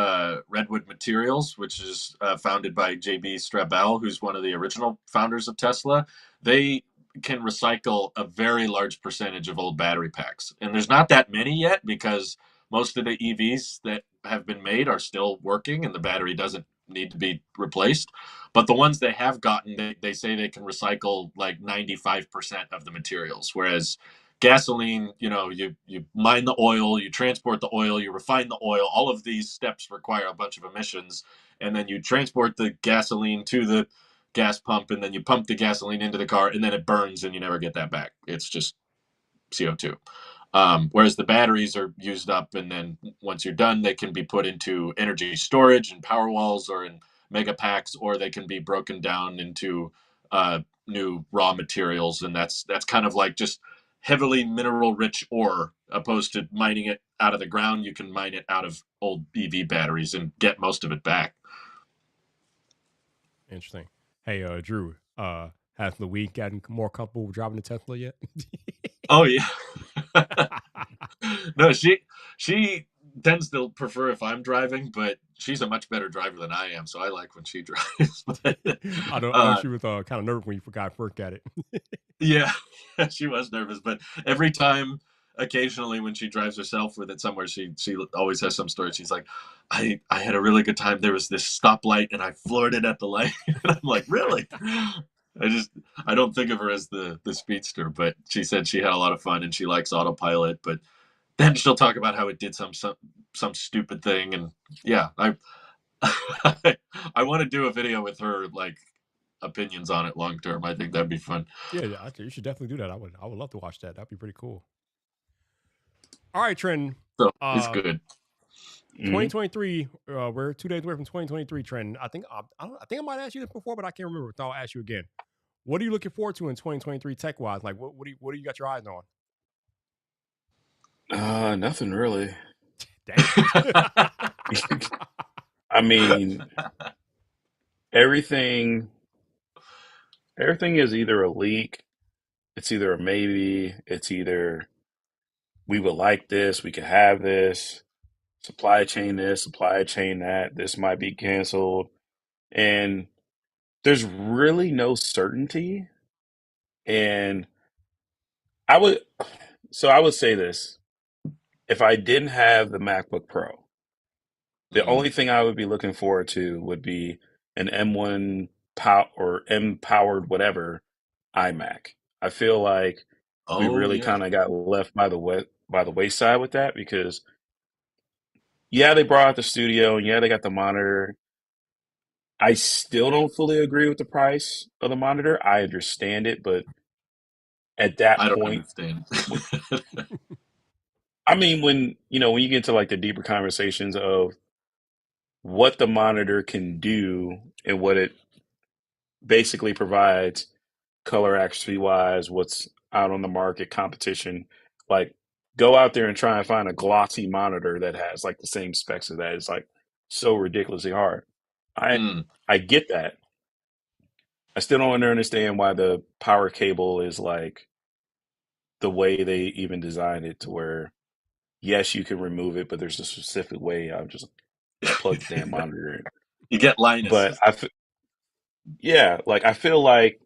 Redwood Materials, which is founded by JB Straubel, who's one of the original founders of Tesla. They can recycle a very large percentage of old battery packs, and there's not that many yet because most of the EVs that have been made are still working, and the battery doesn't need to be replaced. But the ones they have gotten, they say they can recycle like 95% of the materials, whereas gasoline, you mine the oil, you transport the oil, you refine the oil. All of these steps require a bunch of emissions, and then you transport the gasoline to the gas pump, and then you pump the gasoline into the car, and then it burns, and you never get that back. It's just CO2. Whereas the batteries are used up, and then once you're done, they can be put into energy storage and power walls or in mega packs, or they can be broken down into new raw materials, and that's kind of like just heavily mineral rich ore, opposed to mining it out of the ground. You can mine it out of old EV batteries and get most of it back. Interesting. Hey, Drew, has Louis gotten more comfortable driving the Tesla yet? Oh yeah. No, she tends to prefer if I'm driving, but she's a much better driver than I am, so I like when she drives. But, I know she was kind of nervous when you forgot first at it. yeah, she was nervous, but every time, occasionally when she drives herself with it somewhere, she always has some story. She's like, I had a really good time. There was this stoplight and I floored it at the light. And I'm like, really? I don't think of her as the speedster, but she said she had a lot of fun and she likes autopilot. But then she'll talk about how it did some stupid thing, and yeah, I want to do a video with her, like, opinions on it long term. I think that'd be fun. Yeah, you should definitely do that. I would love to watch that. That'd be pretty cool. All right, Trent. So it's good. 2023. We're 2 days away from 2023. Trent. I think I think I might ask you this before, but I can't remember. So I'll ask you again. What are you looking forward to in 2023 tech wise? Like, what do you got your eyes on? Nothing really. Damn. I mean, everything is either a leak, it's either a maybe, it's either we would like this, we could have this, supply chain this, supply chain that, this might be canceled. And there's really no certainty. And I would say this. If I didn't have the MacBook Pro, the only thing I would be looking forward to would be an M1 or M powered whatever iMac. I feel like we really kind of got left by the wayside with that, because yeah, they brought out the studio and yeah, they got the monitor. I still don't fully agree with the price of the monitor. I understand it, but at that I don't point, understand. I mean, when you get to like the deeper conversations of what the monitor can do and what it basically provides color accuracy wise, what's out on the market, competition, like go out there and try and find a glossy monitor that has like the same specs as that. It's like so ridiculously hard. I get that. I still don't understand why the power cable is like the way they even designed it, to where yes, you can remove it, but there's a specific way. I'm just plug the damn monitor in. You get Linus. But I feel like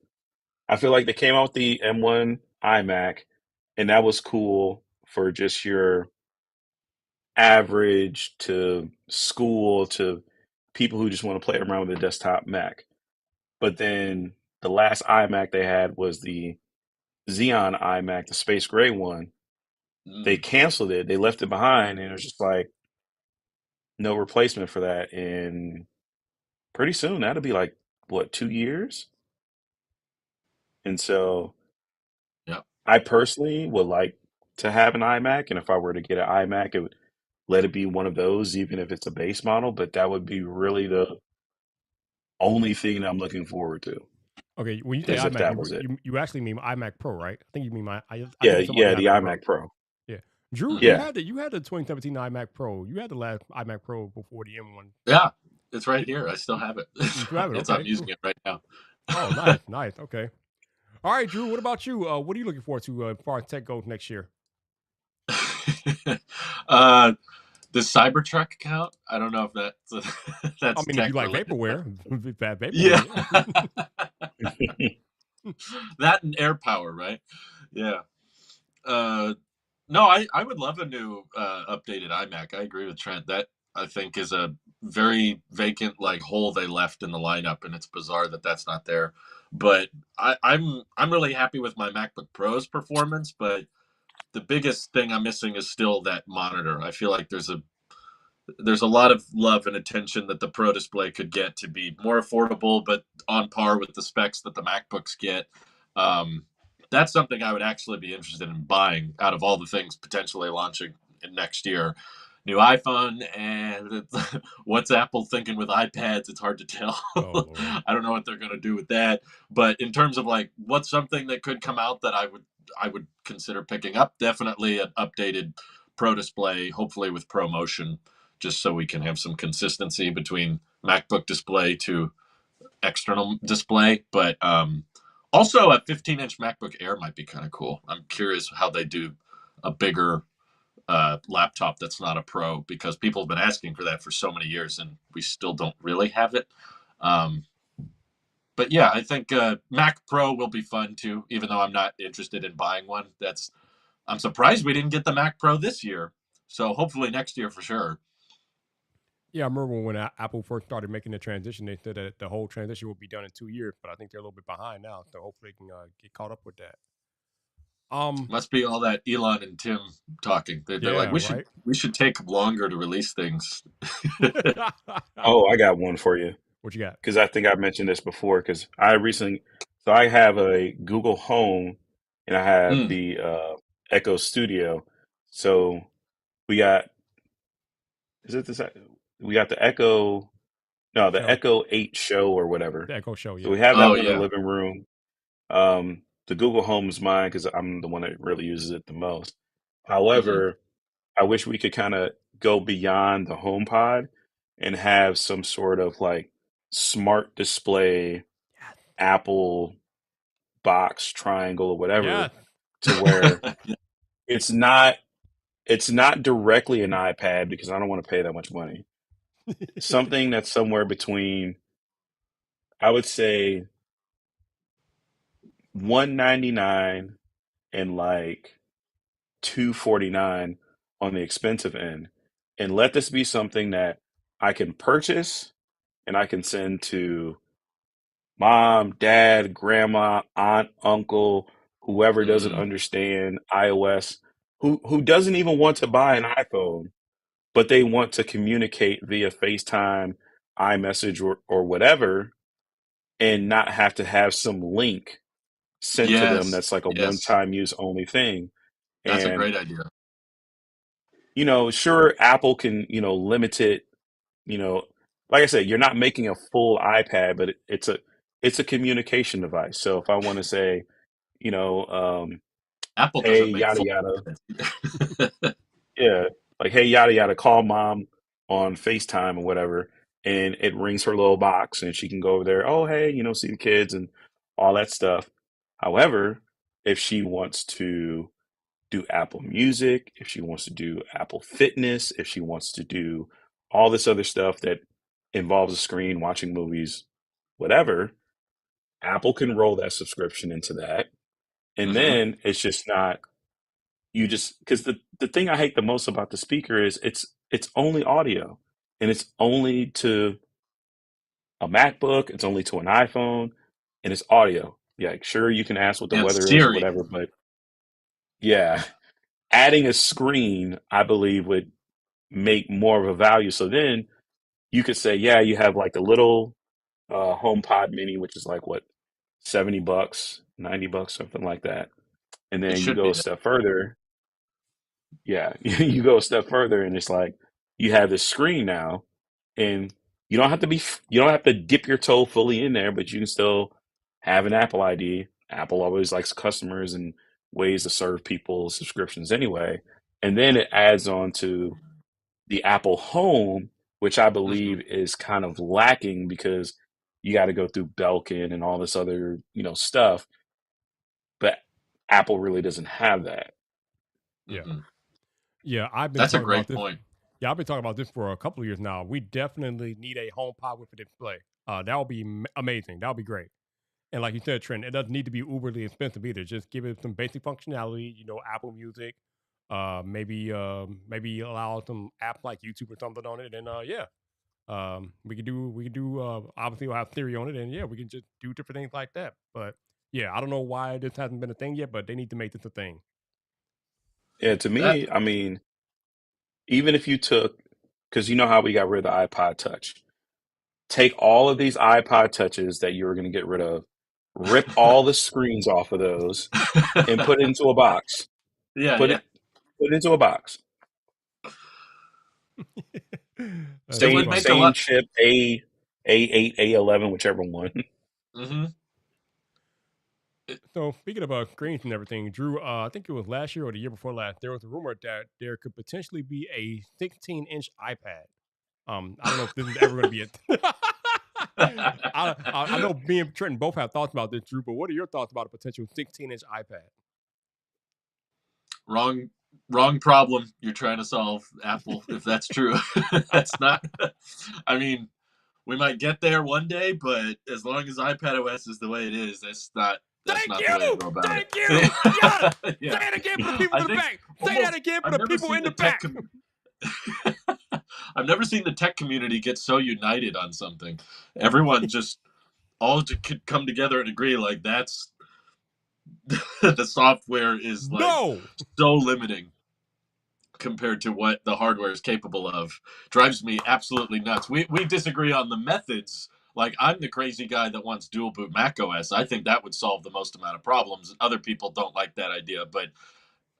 they came out with the M1 iMac, and that was cool for just your average to school to people who just want to play around with a desktop Mac. But then the last iMac they had was the Xeon iMac, the space gray one. They canceled it. They left it behind, and it was just like no replacement for that. And pretty soon that'll be like, what, 2 years? And so I personally would like to have an iMac, and if I were to get an iMac, it would let it be one of those, even if it's a base model. But that would be really the only thing that I'm looking forward to. Okay, when you say iMac, you actually mean iMac Pro, right? I think you mean the iMac Pro. Yeah, Drew, you had the 2017 iMac Pro. You had the last iMac Pro before the M1. Yeah, it's right here. I still have it. You have it? Okay, I'm using it right now. Oh, nice. Okay. All right, Drew. What about you? What are you looking forward to as far as tech goes next year? Does Cybertruck count? I don't know if that's. I mean, if you like vaporware, vaporware. Yeah. That and AirPower, right? Yeah. No, I would love a new updated iMac. I agree with Trent. That, I think, is a very vacant like hole they left in the lineup, and it's bizarre that that's not there. But I'm really happy with my MacBook Pro's performance, but the biggest thing I'm missing is still that monitor. I feel like there's a lot of love and attention that the Pro Display could get to be more affordable, but on par with the specs that the MacBooks get. That's something I would actually be interested in buying out of all the things potentially launching in next year. new iPhone, and what's Apple thinking with iPads? It's hard to tell. Oh, Lord. I don't know what they're going to do with that. But in terms of like what's something that could come out that I would consider picking up, definitely an updated Pro Display, hopefully with ProMotion, just so we can have some consistency between MacBook display to external display. But also a 15-inch MacBook Air might be kind of cool. I'm curious how they do a bigger laptop that's not a Pro, because people have been asking for that for so many years and we still don't really have it. But yeah, I think Mac Pro will be fun too, even though I'm not interested in buying one. I'm surprised we didn't get the Mac Pro this year. So hopefully next year for sure. Yeah, I remember when Apple first started making the transition, they said that the whole transition will be done in 2 years, but I think they're a little bit behind now. So hopefully they can get caught up with that. Must be all that Elon and Tim talking. They're like, right? we should take longer to release things. Oh, I got one for you. What you got? Because I think I mentioned this before. Because I have a Google Home and I have the Echo Studio. So we got, we got the Echo, no, the Show. Echo 8 Show or whatever. The Echo Show, yeah. So we have that one in the living room. The Google Home is mine because I'm the one that really uses it the most. However, I wish we could kind of go beyond the HomePod and have some sort of like smart display Apple box triangle or whatever to where it's not directly an iPad, because I don't want to pay that much money. Something that's somewhere between, I would say, $199 and like $249 on the expensive end, and let this be something that I can purchase and I can send to mom, dad, grandma, aunt, uncle, whoever doesn't understand iOS, who doesn't even want to buy an iPhone, but they want to communicate via FaceTime, iMessage, or whatever, and not have to have some link sent to them that's like a one-time use only thing. That's And a great idea. Sure, Apple can, limit it, like I said, you're not making a full iPad, but it's a communication device. So if I want to say, Apple hey, doesn't make yada full yada, yeah, like hey, yada yada, call mom on FaceTime or whatever, and it rings her little box, and she can go over there. Oh, hey, see the kids and all that stuff. However, if she wants to do Apple Music, if she wants to do Apple Fitness, if she wants to do all this other stuff that involves a screen, watching movies, whatever, Apple can roll that subscription into that. And then it's just not, because the thing I hate the most about the speaker is it's only audio, and it's only to a MacBook, it's only to an iPhone, and it's audio. Yeah, sure, you can ask what the weather is or whatever, but yeah, adding a screen, I believe, would make more of a value. So then you could say, yeah, you have like a little HomePod Mini, which is like what, $70, $90, something like that. And then you go a step further. Yeah, you go a step further, and it's like you have this screen now, and you don't have to dip your toe fully in there, but you can still have an Apple ID. Apple always likes customers and ways to serve people subscriptions anyway. And then it adds on to the Apple Home, which I believe is kind of lacking because you got to go through Belkin and all this other, stuff. But Apple really doesn't have that. Yeah. Yeah, I've been That's a talking great about this. point. Yeah, I've been talking about this for a couple of years now. We definitely need a HomePod with a display. That would be amazing. That would be great. And like you said, Trent, it doesn't need to be uberly expensive either. Just give it some basic functionality, Apple Music, maybe allow some apps like YouTube or something on it, and we could do obviously we'll have Siri on it, and yeah, we can just do different things like that. But yeah, I don't know why this hasn't been a thing yet, but they need to make this a thing. Yeah, to me, I mean, even if you took, because you know how we got rid of the iPod Touch, take all of these iPod Touches that you were going to get rid of, rip all the screens off of those, and put it into a box. Put it into a box. That's It would Same funny. make a lot. chip, A8, A11, whichever one. Hmm. So speaking of screens and everything, Drew, I think it was last year or the year before last, there was a rumor that there could potentially be a 16-inch iPad. I don't know if this is ever going to be it. I know me and Trenton both have thoughts about this, Drew, but what are your thoughts about a potential 16-inch iPad? Wrong problem you're trying to solve, Apple. If that's true, that's not. I mean, we might get there one day, but as long as iPad OS is the way it is, that's not Thank the way to you! go about Thank it. you! Yes! Yeah. Say it again for the people I in the think back! Say almost that again for I've the never people seen in the the tech back! I've never seen the tech community get so united on something. Everyone just all could come together and agree like that's the software is like No! so limiting compared to what the hardware is capable of. Drives me absolutely nuts. We disagree on the methods. Like I'm the crazy guy that wants dual boot Mac OS. I think that would solve the most amount of problems. Other people don't like that idea, but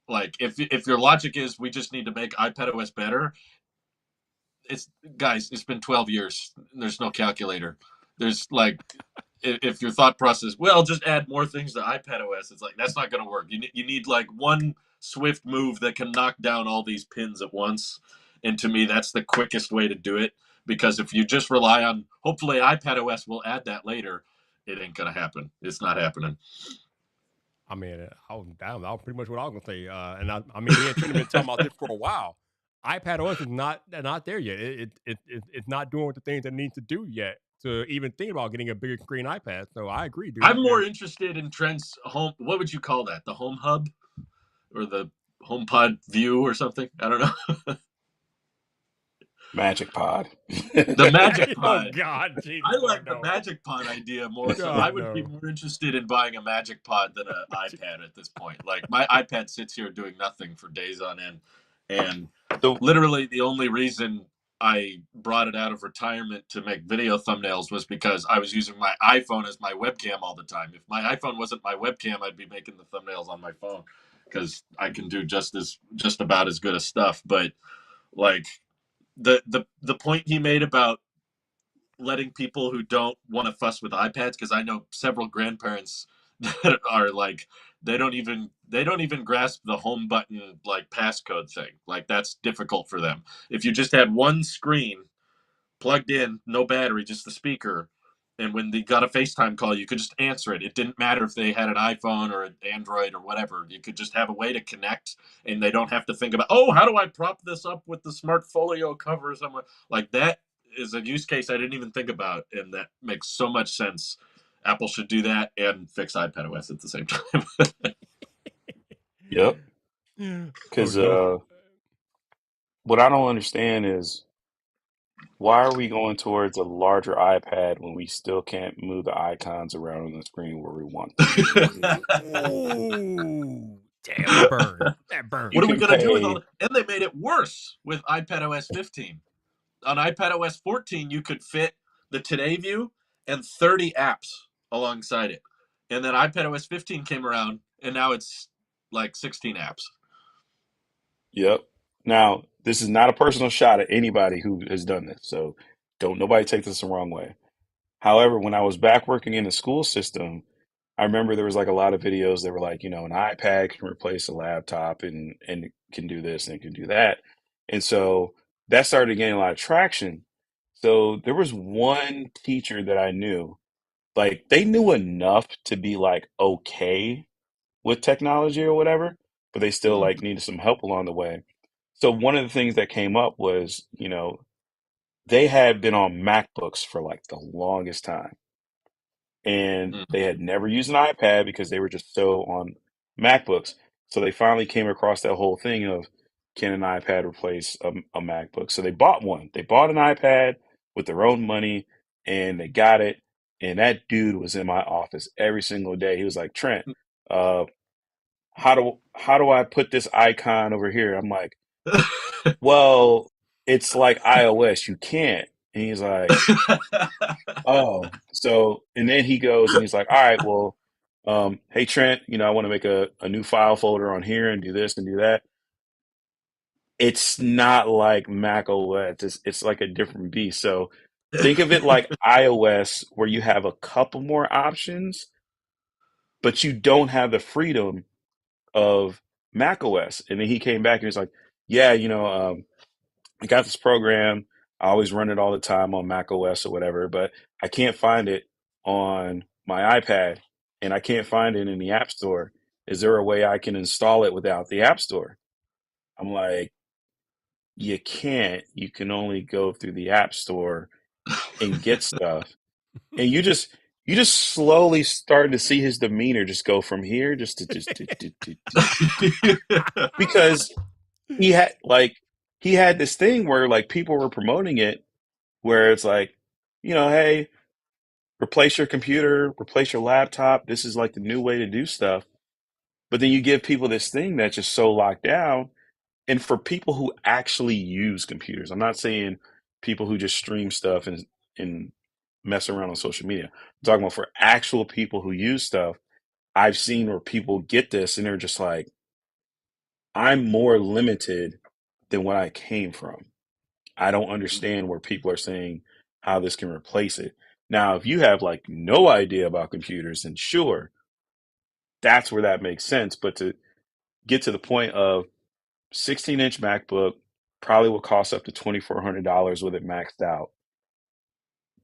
like if your logic is we just need to make iPad OS better, it's guys, it's been 12 years. There's no calculator. There's like if your thought process, well, just add more things to iPad OS, it's like that's not going to work. You need like one swift move that can knock down all these pins at once. And to me, that's the quickest way to do it. Because if you just rely on, hopefully, iPad OS will add that later, it ain't going to happen. It's not happening. I mean, that was pretty much what I was gonna say. And I mean, me and Trent have been talking about this for a while. iPad OS is not there yet. It's not doing what the things that it needs to do yet to even think about getting a bigger screen iPad. So I agree, dude. I'm more interested in Trent's home. What would you call that? The Home Hub or the HomePod View or something? I don't know. Magic Pod. The Magic Pod. Oh God, Jesus, I like Lord, the no. Magic Pod idea more. So God, I would be no. more interested in buying a Magic Pod than an iPad at this point. Like my iPad sits here doing nothing for days on end, and So literally the only reason I brought it out of retirement to make video thumbnails was because I was using my iPhone as my webcam all the time. If my iPhone wasn't my webcam, I'd be making the thumbnails on my phone because I can do just about as good as stuff. But like the point he made about letting people who don't want to fuss with iPads, because I know several grandparents that are like they don't even grasp the home button like passcode thing. Like that's difficult for them. If you just had one screen plugged in, no battery, just the speaker, and when they got a FaceTime call, you could just answer it. It didn't matter if they had an iPhone or an Android or whatever. You could just have a way to connect, and they don't have to think about, oh, how do I prop this up with the smart folio cover somewhere? Like that is a use case I didn't even think about, and that makes so much sense. Apple should do that and fix iPad OS at the same time. yep. So Because no, what I don't understand is why are we going towards a larger iPad when we still can't move the icons around on the screen where we want them? ooh, damn, that burn. That burn. You What are we can going to do with all pay. that? And they made it worse with iPad OS 15. On iPad OS 14, you could fit the Today View and 30 apps alongside it. And then iPad OS 15 came around, and now it's like 16 apps. Yep. Now, this is not a personal shot at anybody who has done this, so don't nobody take this the wrong way. However, when I was back working in the school system, I remember there was like a lot of videos that were like, an iPad can replace a laptop and it can do this and it can do that. And so that started getting a lot of traction. So there was one teacher that I knew, like they knew enough to be like okay with technology or whatever, but they still Mm-hmm. like needed some help along the way. So one of the things that came up was, they had been on MacBooks for like the longest time and Mm-hmm. they had never used an iPad because they were just so on MacBooks. So they finally came across that whole thing of can an iPad replace a MacBook? So they bought one. They bought an iPad with their own money and they got it. And that dude was in my office every single day. He was like, Trent, uh, how do I put this icon over here? I'm like, well, it's like iOS. You can't. And he's like, oh, so, and then he goes and he's like, all right, well, hey Trent, I want to make a new file folder on here and do this and do that. it's not like Mac OS. It's like a different beast. So think of it like iOS, where you have a couple more options, but you don't have the freedom of Mac OS. And then he came back and was like, yeah, I got this program. I always run it all the time on Mac OS or whatever, but I can't find it on my iPad and I can't find it in the App Store. Is there a way I can install it without the App Store? I'm like, you can't. You can only go through the App Store and get stuff. And you just slowly started to see his demeanor just go from here because he had this thing where like people were promoting it where it's like, hey, replace your computer, replace your laptop. This is like the new way to do stuff. But then you give people this thing that's just so locked down. And for people who actually use computers, I'm not saying people who just stream stuff and mess around on social media. I'm talking about for actual people who use stuff. I've seen where people get this and they're just like, I'm more limited than what I came from. I don't understand where people are saying how this can replace it. Now, if you have like no idea about computers, then sure, that's where that makes sense. But to get to the point of 16-inch MacBook probably will cost up to $2,400 with it maxed out.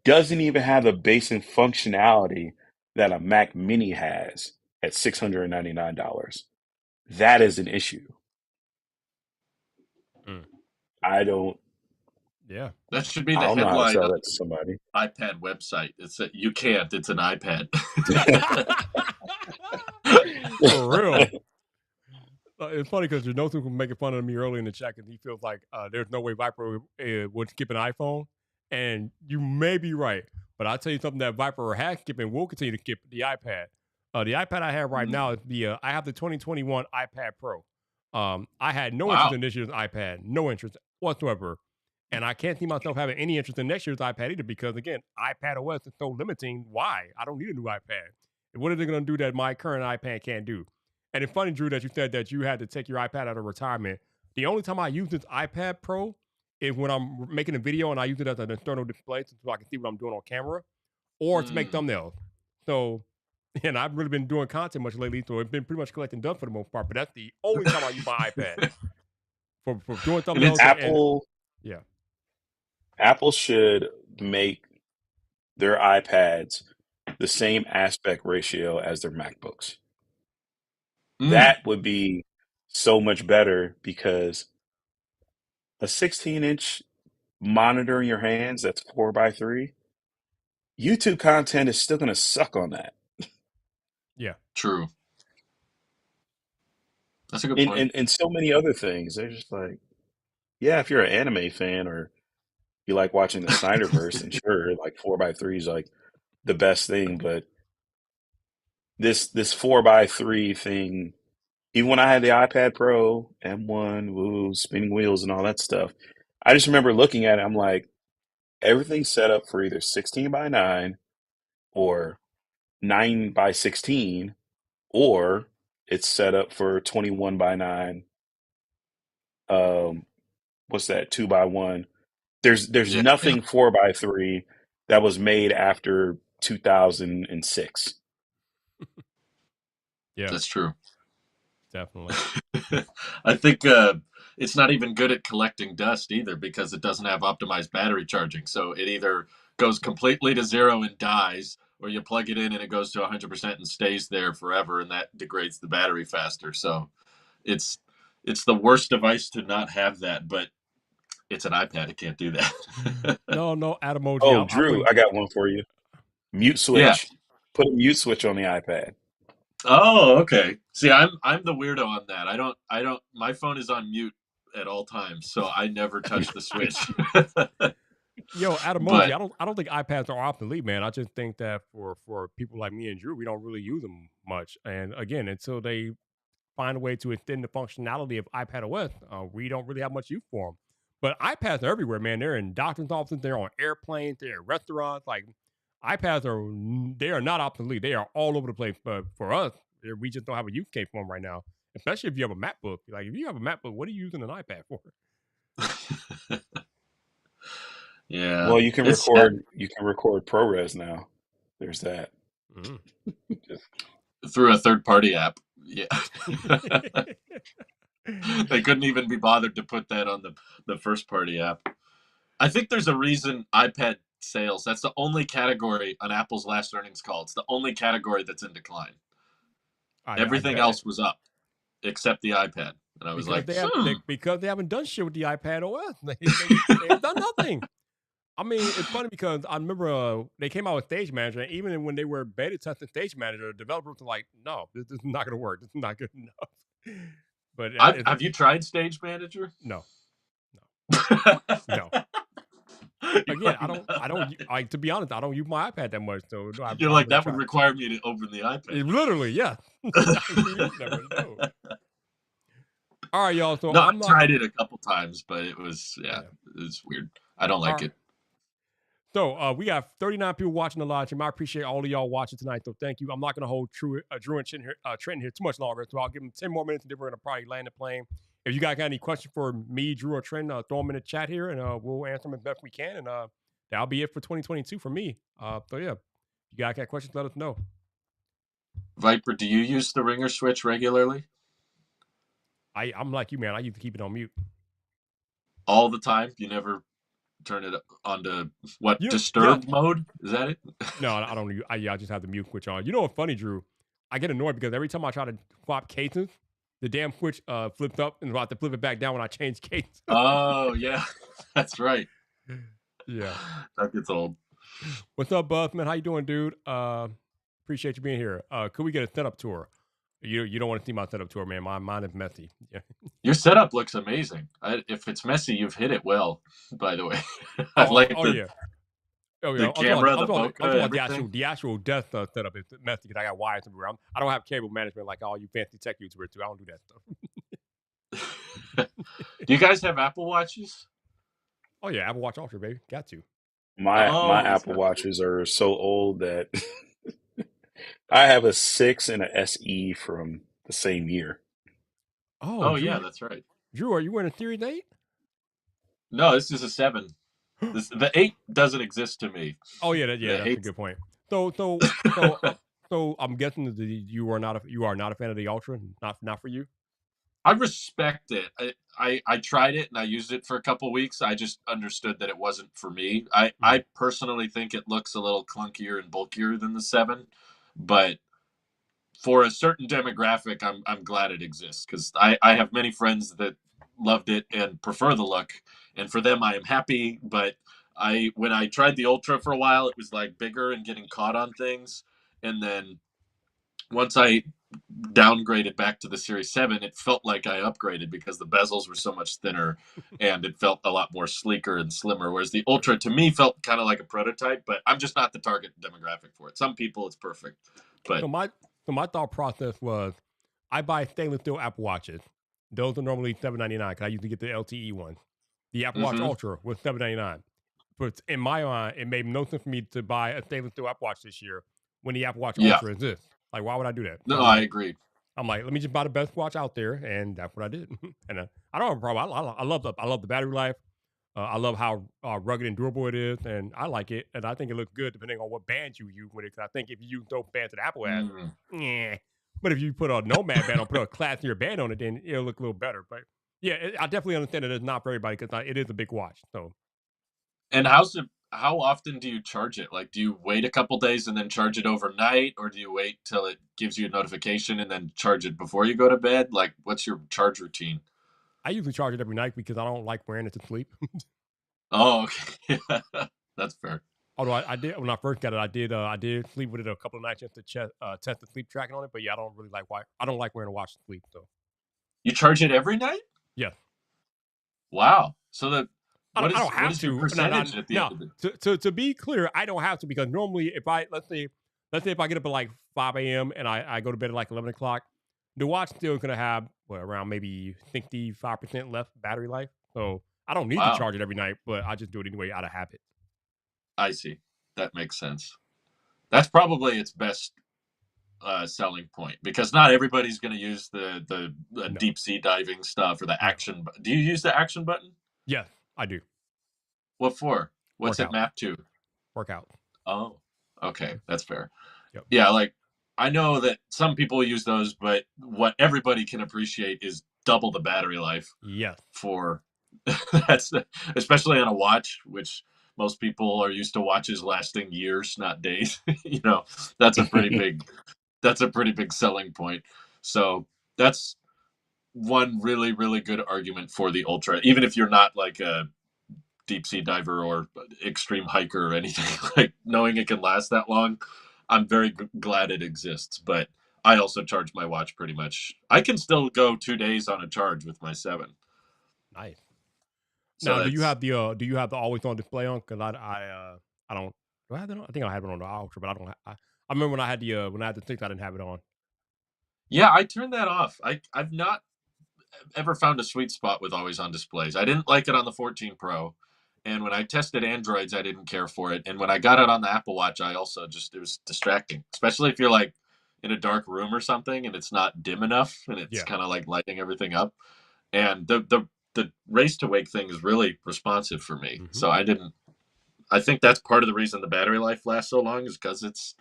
Doesn't even have the basic functionality that a Mac Mini has at $699. That is an issue. I don't. Yeah. That should be the I don't know how to headline sell of that to somebody. the iPad website. It's that you can't. It's an iPad. For real. It's funny because Janosu was making fun of me earlier in the chat because he feels like there's no way Viper would skip an iPhone. And you may be right. But I'll tell you something that Viper has skipped and will continue to skip: the iPad. The iPad I have right now is I have the 2021 iPad Pro. I had no interest in this year's iPad. No interest whatsoever. And I can't see myself having any interest in next year's iPad either because, again, iPad OS is so limiting. Why? I don't need a new iPad. What are they going to do that my current iPad can't do? And it's funny, Drew, that you said that you had to take your iPad out of retirement. The only time I use this iPad Pro is when I'm making a video and I use it as an external display so I can see what I'm doing on camera or to make thumbnails. So, and I've really been doing content much lately, so it's been pretty much collecting done for the most part. But that's the only time I use my iPad for doing thumbnails. Apple should make their iPads the same aspect ratio as their MacBooks. That would be so much better because a 16-inch monitor in your hands that's 4x3, YouTube content is still going to suck on that. Yeah. True. That's a good point. And so many other things. They're just like, yeah, if you're an anime fan or you like watching the Snyderverse, and sure, like 4x3 is like the best thing, but this 4x3 thing, even when I had the iPad Pro, M1, spinning wheels and all that stuff, I just remember looking at it, I'm like, everything's set up for either 16:9 or 9:16, or it's set up for 21:9. What's that? 2x1. There's nothing 4x3 that was made after 2006. Yeah, that's true. Definitely. I think it's not even good at collecting dust either because it doesn't have optimized battery charging. So it either goes completely to zero and dies, or you plug it in and it goes to 100% and stays there forever, and that degrades the battery faster. So it's the worst device to not have that, but it's an iPad. It can't do that. No, Adam emoji. Oh, Drew, I got one for you. Mute switch. Yeah. Put a mute switch on the iPad. Oh, okay. See, I'm the weirdo on that. I don't. My phone is on mute at all times, so I never touch the switch. Yo, Adam emoji. I don't think iPads are obsolete, man. I just think that for people like me and Drew, we don't really use them much. And again, until they find a way to extend the functionality of iPad OS, we don't really have much use for them. But iPads are everywhere, man. They're in doctor's offices, they're on airplanes, they're in restaurants. Like iPads are not obsolete. They are all over the place. But for us, we just don't have a use case for them right now. Especially if you have a MacBook. Like if you have a MacBook, what are you using an iPad for? Yeah. Well, you can It's sad. record ProRes now. There's that. Mm. Through a third-party app. Yeah. They couldn't even be bothered to put that on the first-party app. I think there's a reason iPad sales, that's the only category on Apple's last earnings call. It's the only category that's in decline. I Everything bet. else was up except the iPad. And I was Because like, because they haven't done shit with the iPad OS. They've done nothing. I mean, it's funny because I remember they came out with Stage Manager, and even when they were beta testing Stage Manager, the developers were like, "No, this is not going to work. This is not good enough." But have you tried Stage Manager? no. No. Again, I don't. Like, to be honest, I don't use my iPad that much, so no, You're like, that would require me to open the iPad. Literally, yeah. You never know. All right, y'all. So no, I tried it a couple times, but it was it was weird. I don't like it. So we got 39 people watching the live stream. I appreciate all of y'all watching tonight, so thank you. I'm not going to hold Drew and Trenton here too much longer, so I'll give them 10 more minutes, and then we're going to probably land the plane. If you guys got any questions for me, Drew, or Trenton, throw them in the chat here, and we'll answer them as best we can. And that'll be it for 2022 for me. So yeah, if you guys got questions, let us know. Viper, do you use the ringer switch regularly? I'm like you, man. I used to keep it on mute all the time. You never turn it onto disturbed mode? Is that it? No, I don't. I just have the mute switch on. You know what's funny, Drew? I get annoyed because every time I try to swap cases, the damn switch flips up and I have to flip it back down when I change cases. Oh yeah, that's right. Yeah, that gets old. What's up, Buff, man? How you doing, dude? Appreciate you being here. Could we get a setup tour? You don't want to see my setup tour, man. Mine is messy. Yeah. Your setup looks amazing. If it's messy, you've hit it well. By the way, I like the camera, the bokeh, the actual desk setup is messy because I got wires everywhere. I don't have cable management like all you fancy tech YouTubers do. I don't do that stuff. Do you guys have Apple Watches? Oh yeah, Apple Watch Ultra, baby. Got to. My Apple Watches are so old that I have a 6 and a SE from the same year. Oh Drew, yeah, that's right. Drew, are you wearing a Series 8? No, this is a 7. The 8 doesn't exist to me. Oh yeah, that's a good point. So I'm guessing that you are not a fan of the Ultra, not for you. I respect it. I tried it and I used it for a couple weeks. I just understood that it wasn't for me. I personally think it looks a little clunkier and bulkier than the 7, but for a certain demographic, I'm glad it exists because I have many friends that loved it and prefer the look, and for them I am happy. But when I tried the Ultra for a while, it was like bigger and getting caught on things, and then once I downgraded back to the Series 7, it felt like I upgraded because the bezels were so much thinner and it felt a lot more sleeker and slimmer, whereas the Ultra to me felt kind of like a prototype, but I'm just not the target demographic for it. Some people it's perfect, but so my thought process was I buy stainless steel Apple Watches. Those are normally $799 because I used to get the LTE ones. The Apple Watch Ultra was $799. But in my mind, it made no sense for me to buy a stainless steel Apple Watch this year when the Apple Watch Ultra exists. Like, why would I do that? No, I agree. I'm like, let me just buy the best watch out there, and that's what I did. And I don't have a problem. I love the battery life. I love how rugged and durable it is, and I like it. And I think it looks good depending on what band you use with it. Because I think if you use those bands that Apple has, but if you put a Nomad band on, put a classier band on it, then it'll look a little better. But yeah, I definitely understand that it's not for everybody because it is a big watch. So, and how often do you charge it? Like, do you wait a couple days and then charge it overnight, or do you wait till it gives you a notification and then charge it before you go to bed? Like, what's your charge routine? I usually charge it every night because I don't like wearing it to sleep. Oh, okay. That's fair. Although I did, when I first got it, I did sleep with it a couple of nights just to test the sleep tracking on it. But yeah, I don't like wearing a watch to sleep. So you charge it every night? Yeah. Wow. So I don't have to. To be clear, I don't have to because normally if let's say if I get up at like 5 a.m. and I go to bed at like 11 o'clock, the watch still going to have around maybe 65% left battery life. So I don't need to charge it every night, but I just do it anyway out of habit. I see. That makes sense. That's probably its best selling point because not everybody's going to use the deep sea diving stuff or the action. Do you use the action button? Yes. I do. What for? What's it Workout. mapped to? Workout. Oh, okay, that's fair. Yep. Yeah, like I know that some people use those, but what everybody can appreciate is double the battery life Yes. for that's especially on a watch, which most people are used to watches lasting years, not days. You know, that's a pretty big selling point. So that's one really, really good argument for the Ultra, even if you're not like a deep sea diver or extreme hiker or anything. Like knowing it can last that long, I'm very glad it exists. But I also charge my watch pretty much. I can still go 2 days on a charge with my 7. Nice. So Now, do you that's have the always on display on? Because I don't. Do I have it on? I think I have it on the Ultra, but I don't. I remember when I had the 6, I didn't have it on. yeah, I turned that off. I've not ever found a sweet spot with always on displays. I didn't like it on the 14 Pro. And when I tested Androids, I didn't care for it. And when I got it on the Apple Watch, I also just, it was distracting, especially if you're like in a dark room or something and it's not dim enough and it's Yeah. kind of like lighting everything up. And the race to wake thing is really responsive for me. Mhm. So I think that's part of the reason the battery life lasts so long is because it's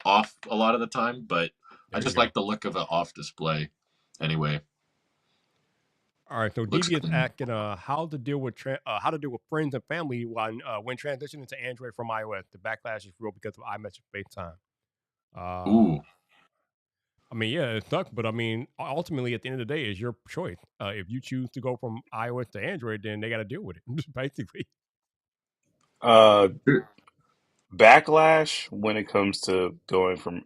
off a lot of the time. But There I you just go. like the look of an off display anyway. All right, so Looks DB is clean. asking how to deal with friends and family when transitioning to Android from iOS. The backlash is real because of iMessage FaceTime. Ooh. I mean, yeah, it sucks, but I mean, ultimately, at the end of the day, it's your choice. If you choose to go from iOS to Android, then they got to deal with it, basically. Backlash when it comes to going from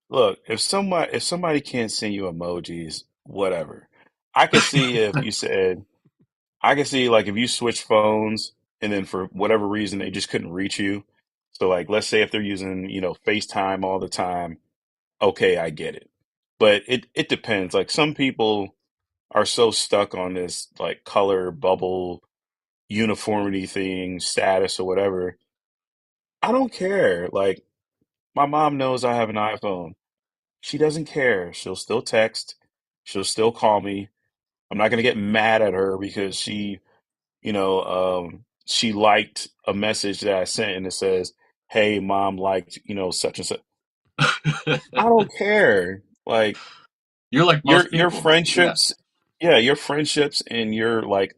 look, if somebody can't send you emojis, whatever. I could see if you said I could see like if you switch phones and then for whatever reason they just couldn't reach you. So like let's say if they're using, FaceTime all the time, okay, I get it. But it depends. Like some people are so stuck on this like color bubble uniformity thing, status or whatever. I don't care. Like my mom knows I have an iPhone. She doesn't care. She'll still text. She'll still call me. I'm not gonna get mad at her because she liked a message that I sent and it says, "Hey, mom liked, such and such." I don't care. Like You're like your most your people. Yeah. friendships, yeah, your friendships and your like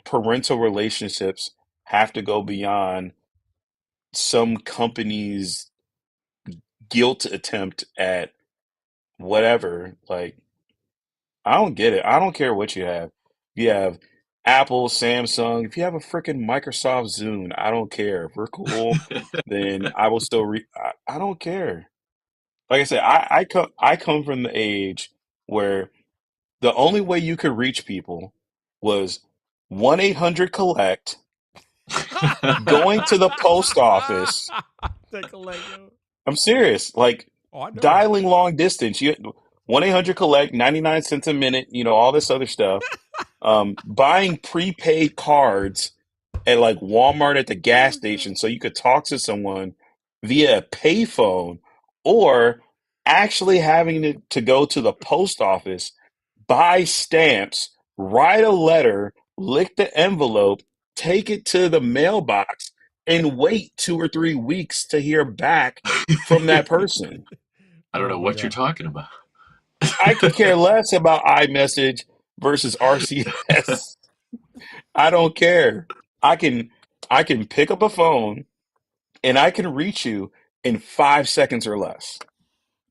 parental relationships have to go beyond some company's guilt attempt at whatever. Like I don't get it. I don't care what you have. If you have Apple, Samsung, if you have a freaking Microsoft Zune, I don't care. If we're cool, then I will still I don't care. Like I said, I come from the age where the only way you could reach people was 1-800-collect, going to the post office. I'm serious. Like Oh, I know. dialing long distance. You 1-800-collect, 99 cents a minute, all this other stuff. Buying prepaid cards at like Walmart at the gas station so you could talk to someone via a payphone, or actually having to go to the post office, buy stamps, write a letter, lick the envelope, take it to the mailbox, and wait 2 or 3 weeks to hear back from that person. I don't know Oh my what you're God. talking about. I could care less about iMessage versus RCS. I don't care. I can pick up a phone and I can reach you in 5 seconds or less.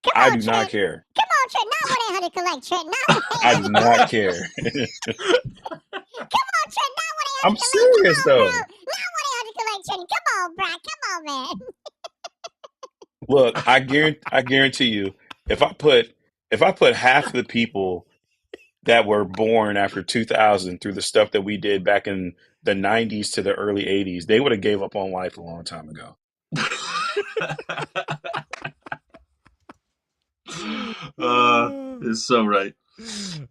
Come I on, do not Trent. care. Come on, Trent. Not 1-800-collect, Trent. Not I do 1-800-collect. not care. Come on, Trent. Not 1-800-collect. I'm Come serious on, bro. though. Not 1-800-collect, Trent. Come on, bro. Come on, man. Look, I guarantee you, if I put half of the people that were born after 2000 through the stuff that we did back in the 90s to the early 80s, they would have gave up on life a long time ago. It's so right.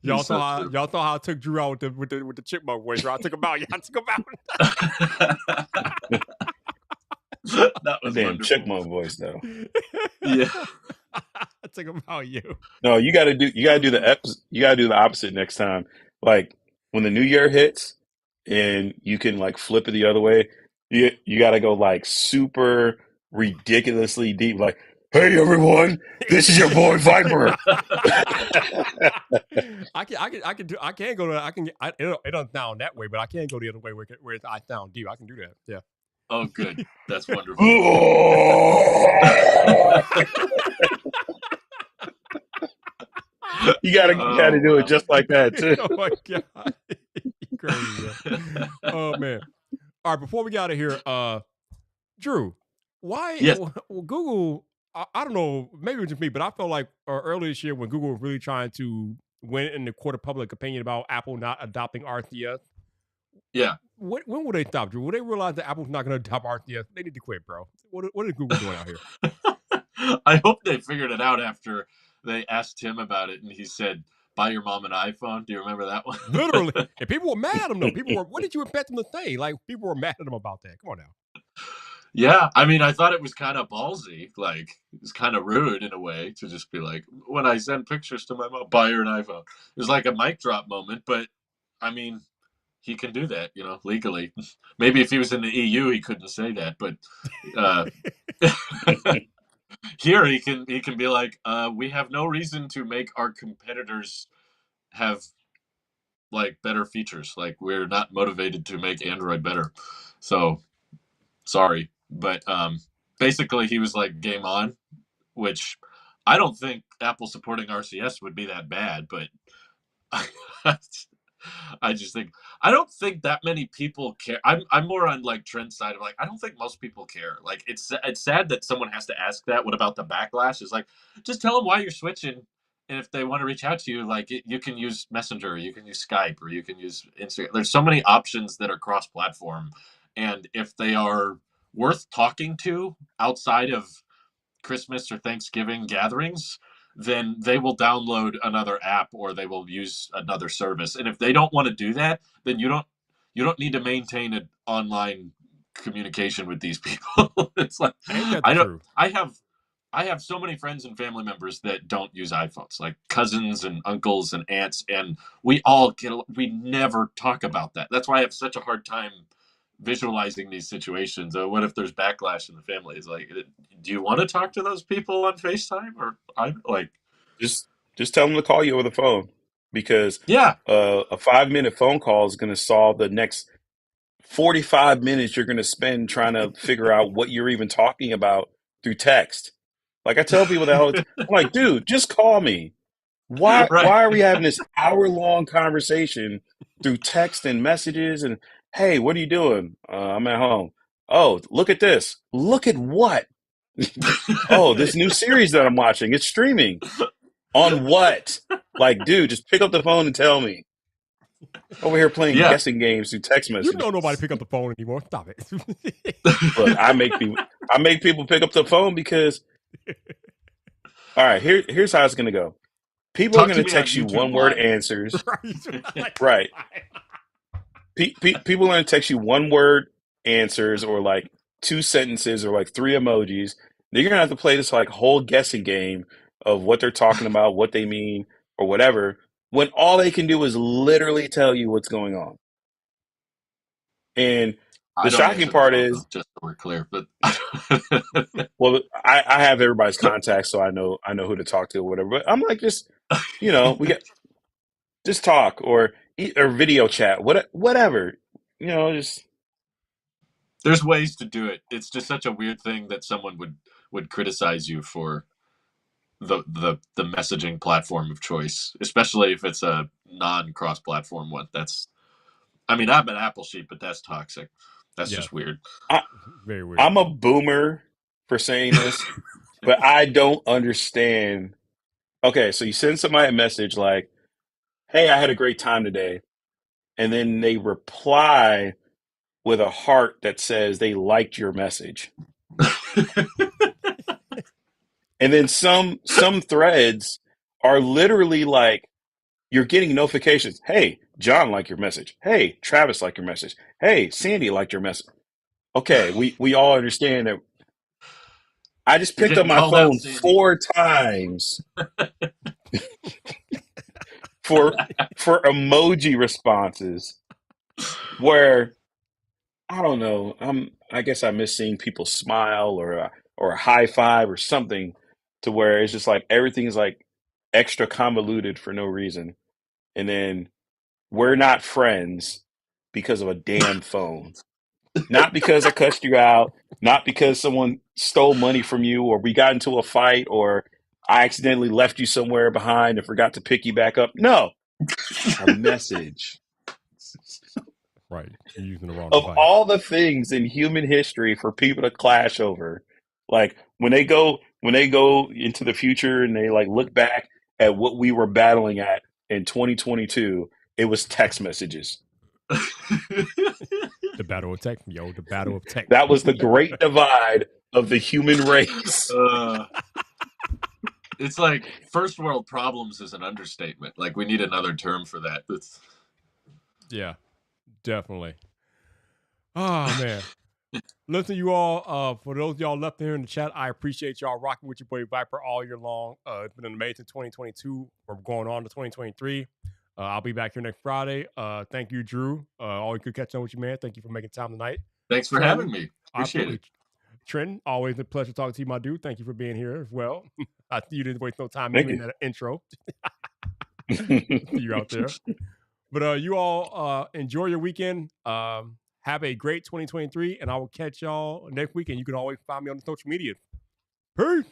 Y'all It's saw so true. how I took Drew out with the chipmunk voice, right? I took him out. Y'all took him out. That was Damn wonderful. chipmunk voice though. Yeah. I took him out. You. No, you got to do the opposite next time. Like when the new year hits, and you can like flip it the other way. You got to go like super ridiculously deep, like, "Hey everyone, this is your boy Viper." I can't go to. I can. It doesn't sound that way, but I can go the other way where I sound deep. I can do that. Yeah. Oh, good. That's wonderful. You gotta do it just like that too. Oh my god, crazy. Yeah. Oh man. All right, before we get out of here, Drew, why? Yes. Well, Google. I don't know. Maybe it was just me, but I felt like earlier this year when Google was really trying to win in the court of public opinion about Apple not adopting RCS. Yeah. When will they stop, Drew? Will they realize that Apple's not going to adopt RCS? They need to quit, bro. What is Google doing out here? I hope they figured it out after they asked him about it, and he said, "Buy your mom an iPhone." Do you remember that one? Literally, and people were mad at him though. People were. What did you expect them to say? Like people were mad at him about that. Come on now. Yeah, I mean, I thought it was kind of ballsy. Like, it's kind of rude in a way to just be like, when I send pictures to my mom, buy her an iPhone. It was like a mic drop moment, but I mean, he can do that, legally. Maybe if he was in the EU, he couldn't say that, but here he can be like, we have no reason to make our competitors have like better features. Like, we're not motivated to make Android better. So sorry, but basically he was like, game on, which I don't think Apple supporting RCS would be that bad, but I just think I don't think that many people care. I'm more on like trend side of like, I don't think most people care. Like, it's sad that someone has to ask that. What about the backlash? Is like, just tell them why you're switching, and if they want to reach out to you, like, you can use Messenger, you can use Skype, or you can use Instagram. There's so many options that are cross-platform, and if they are worth talking to outside of Christmas or Thanksgiving gatherings, then they will download another app or they will use another service. And if they don't want to do that, then you don't need to maintain an online communication with these people. It's like, I have so many friends and family members that don't use iPhones, like cousins and uncles and aunts, and we never talk about that. That's why I have such a hard time visualizing these situations. What if there's backlash in the family? It's like, do you want to talk to those people on FaceTime? Or I'm like, just tell them to call you over the phone, because yeah, a 5-minute phone call is going to solve the next 45 minutes you're going to spend trying to figure out what you're even talking about through text. Like, I tell people that all the time. I'm like, dude, just call me. Why are we having this hour-long conversation through text and messages? And, hey, what are you doing? I'm at home. Oh, look at this. Look at what? Oh, this new series that I'm watching. It's streaming. On what? Like, dude, just pick up the phone and tell me. Over here playing guessing games through text messages. You know nobody pick up the phone anymore. Stop it. Look, I make people pick up the phone because, all right, here's how it's gonna go. People are gonna text you one-word answers. Right. People are gonna text you one-word answers, or like 2 sentences, or like 3 emojis. Then you're gonna have to play this like whole guessing game of what they're talking about, what they mean, or whatever, when all they can do is literally tell you what's going on. And the shocking part is, just so we're clear, but well, I have everybody's contacts, so I know who to talk to or whatever. But I'm like, just, we get, just talk or video chat, whatever, just. There's ways to do it. It's just such a weird thing that someone would criticize you for the messaging platform of choice, especially if it's a non-cross-platform one. I'm an Apple sheep, but that's toxic. That's just weird. Very weird. I'm a boomer for saying this, but I don't understand. Okay, so you send somebody a message like, hey, I had a great time today. And then they reply with a heart that says they liked your message. And then some threads are literally like, you're getting notifications. Hey, John liked your message. Hey, Travis liked your message. Hey, Sandy liked your message. Okay, we all understand that. I just picked up my phone 4 times for emoji responses. where I don't know. I guess I miss seeing people smile or a high five or something to where it's just like everything is like extra convoluted for no reason. And then we're not friends because of a damn phone. Not because I cussed you out, not because someone stole money from you or we got into a fight or I accidentally left you somewhere behind and forgot to pick you back up. No, a message. Right. You're using the wrong Of device. all the things in human history for people to clash over, like when they go into the future and they like look back at what we were battling at in 2022, it was text messages. The battle of tech, yo. The battle of tech. That was the great divide of the human race. It's like first world problems is an understatement. Like we need another term for that. Yeah, definitely. Oh man. Listen, you all, for those of y'all left here in the chat, I appreciate y'all rocking with your boy Viper all year long. It's been an amazing 2022. We're going on to 2023. I'll be back here next Friday. Thank you, Drew. Always good catching up with you, man. Thank you for making time tonight. Thanks for Trenton, having me. Appreciate it. Trenton, always a pleasure talking to you, my dude. Thank you for being here as well. You didn't waste no time Thank in that intro. See you out there. But you all enjoy your weekend. Have a great 2023, and I will catch y'all next week. And you can always find me on the social media. Peace.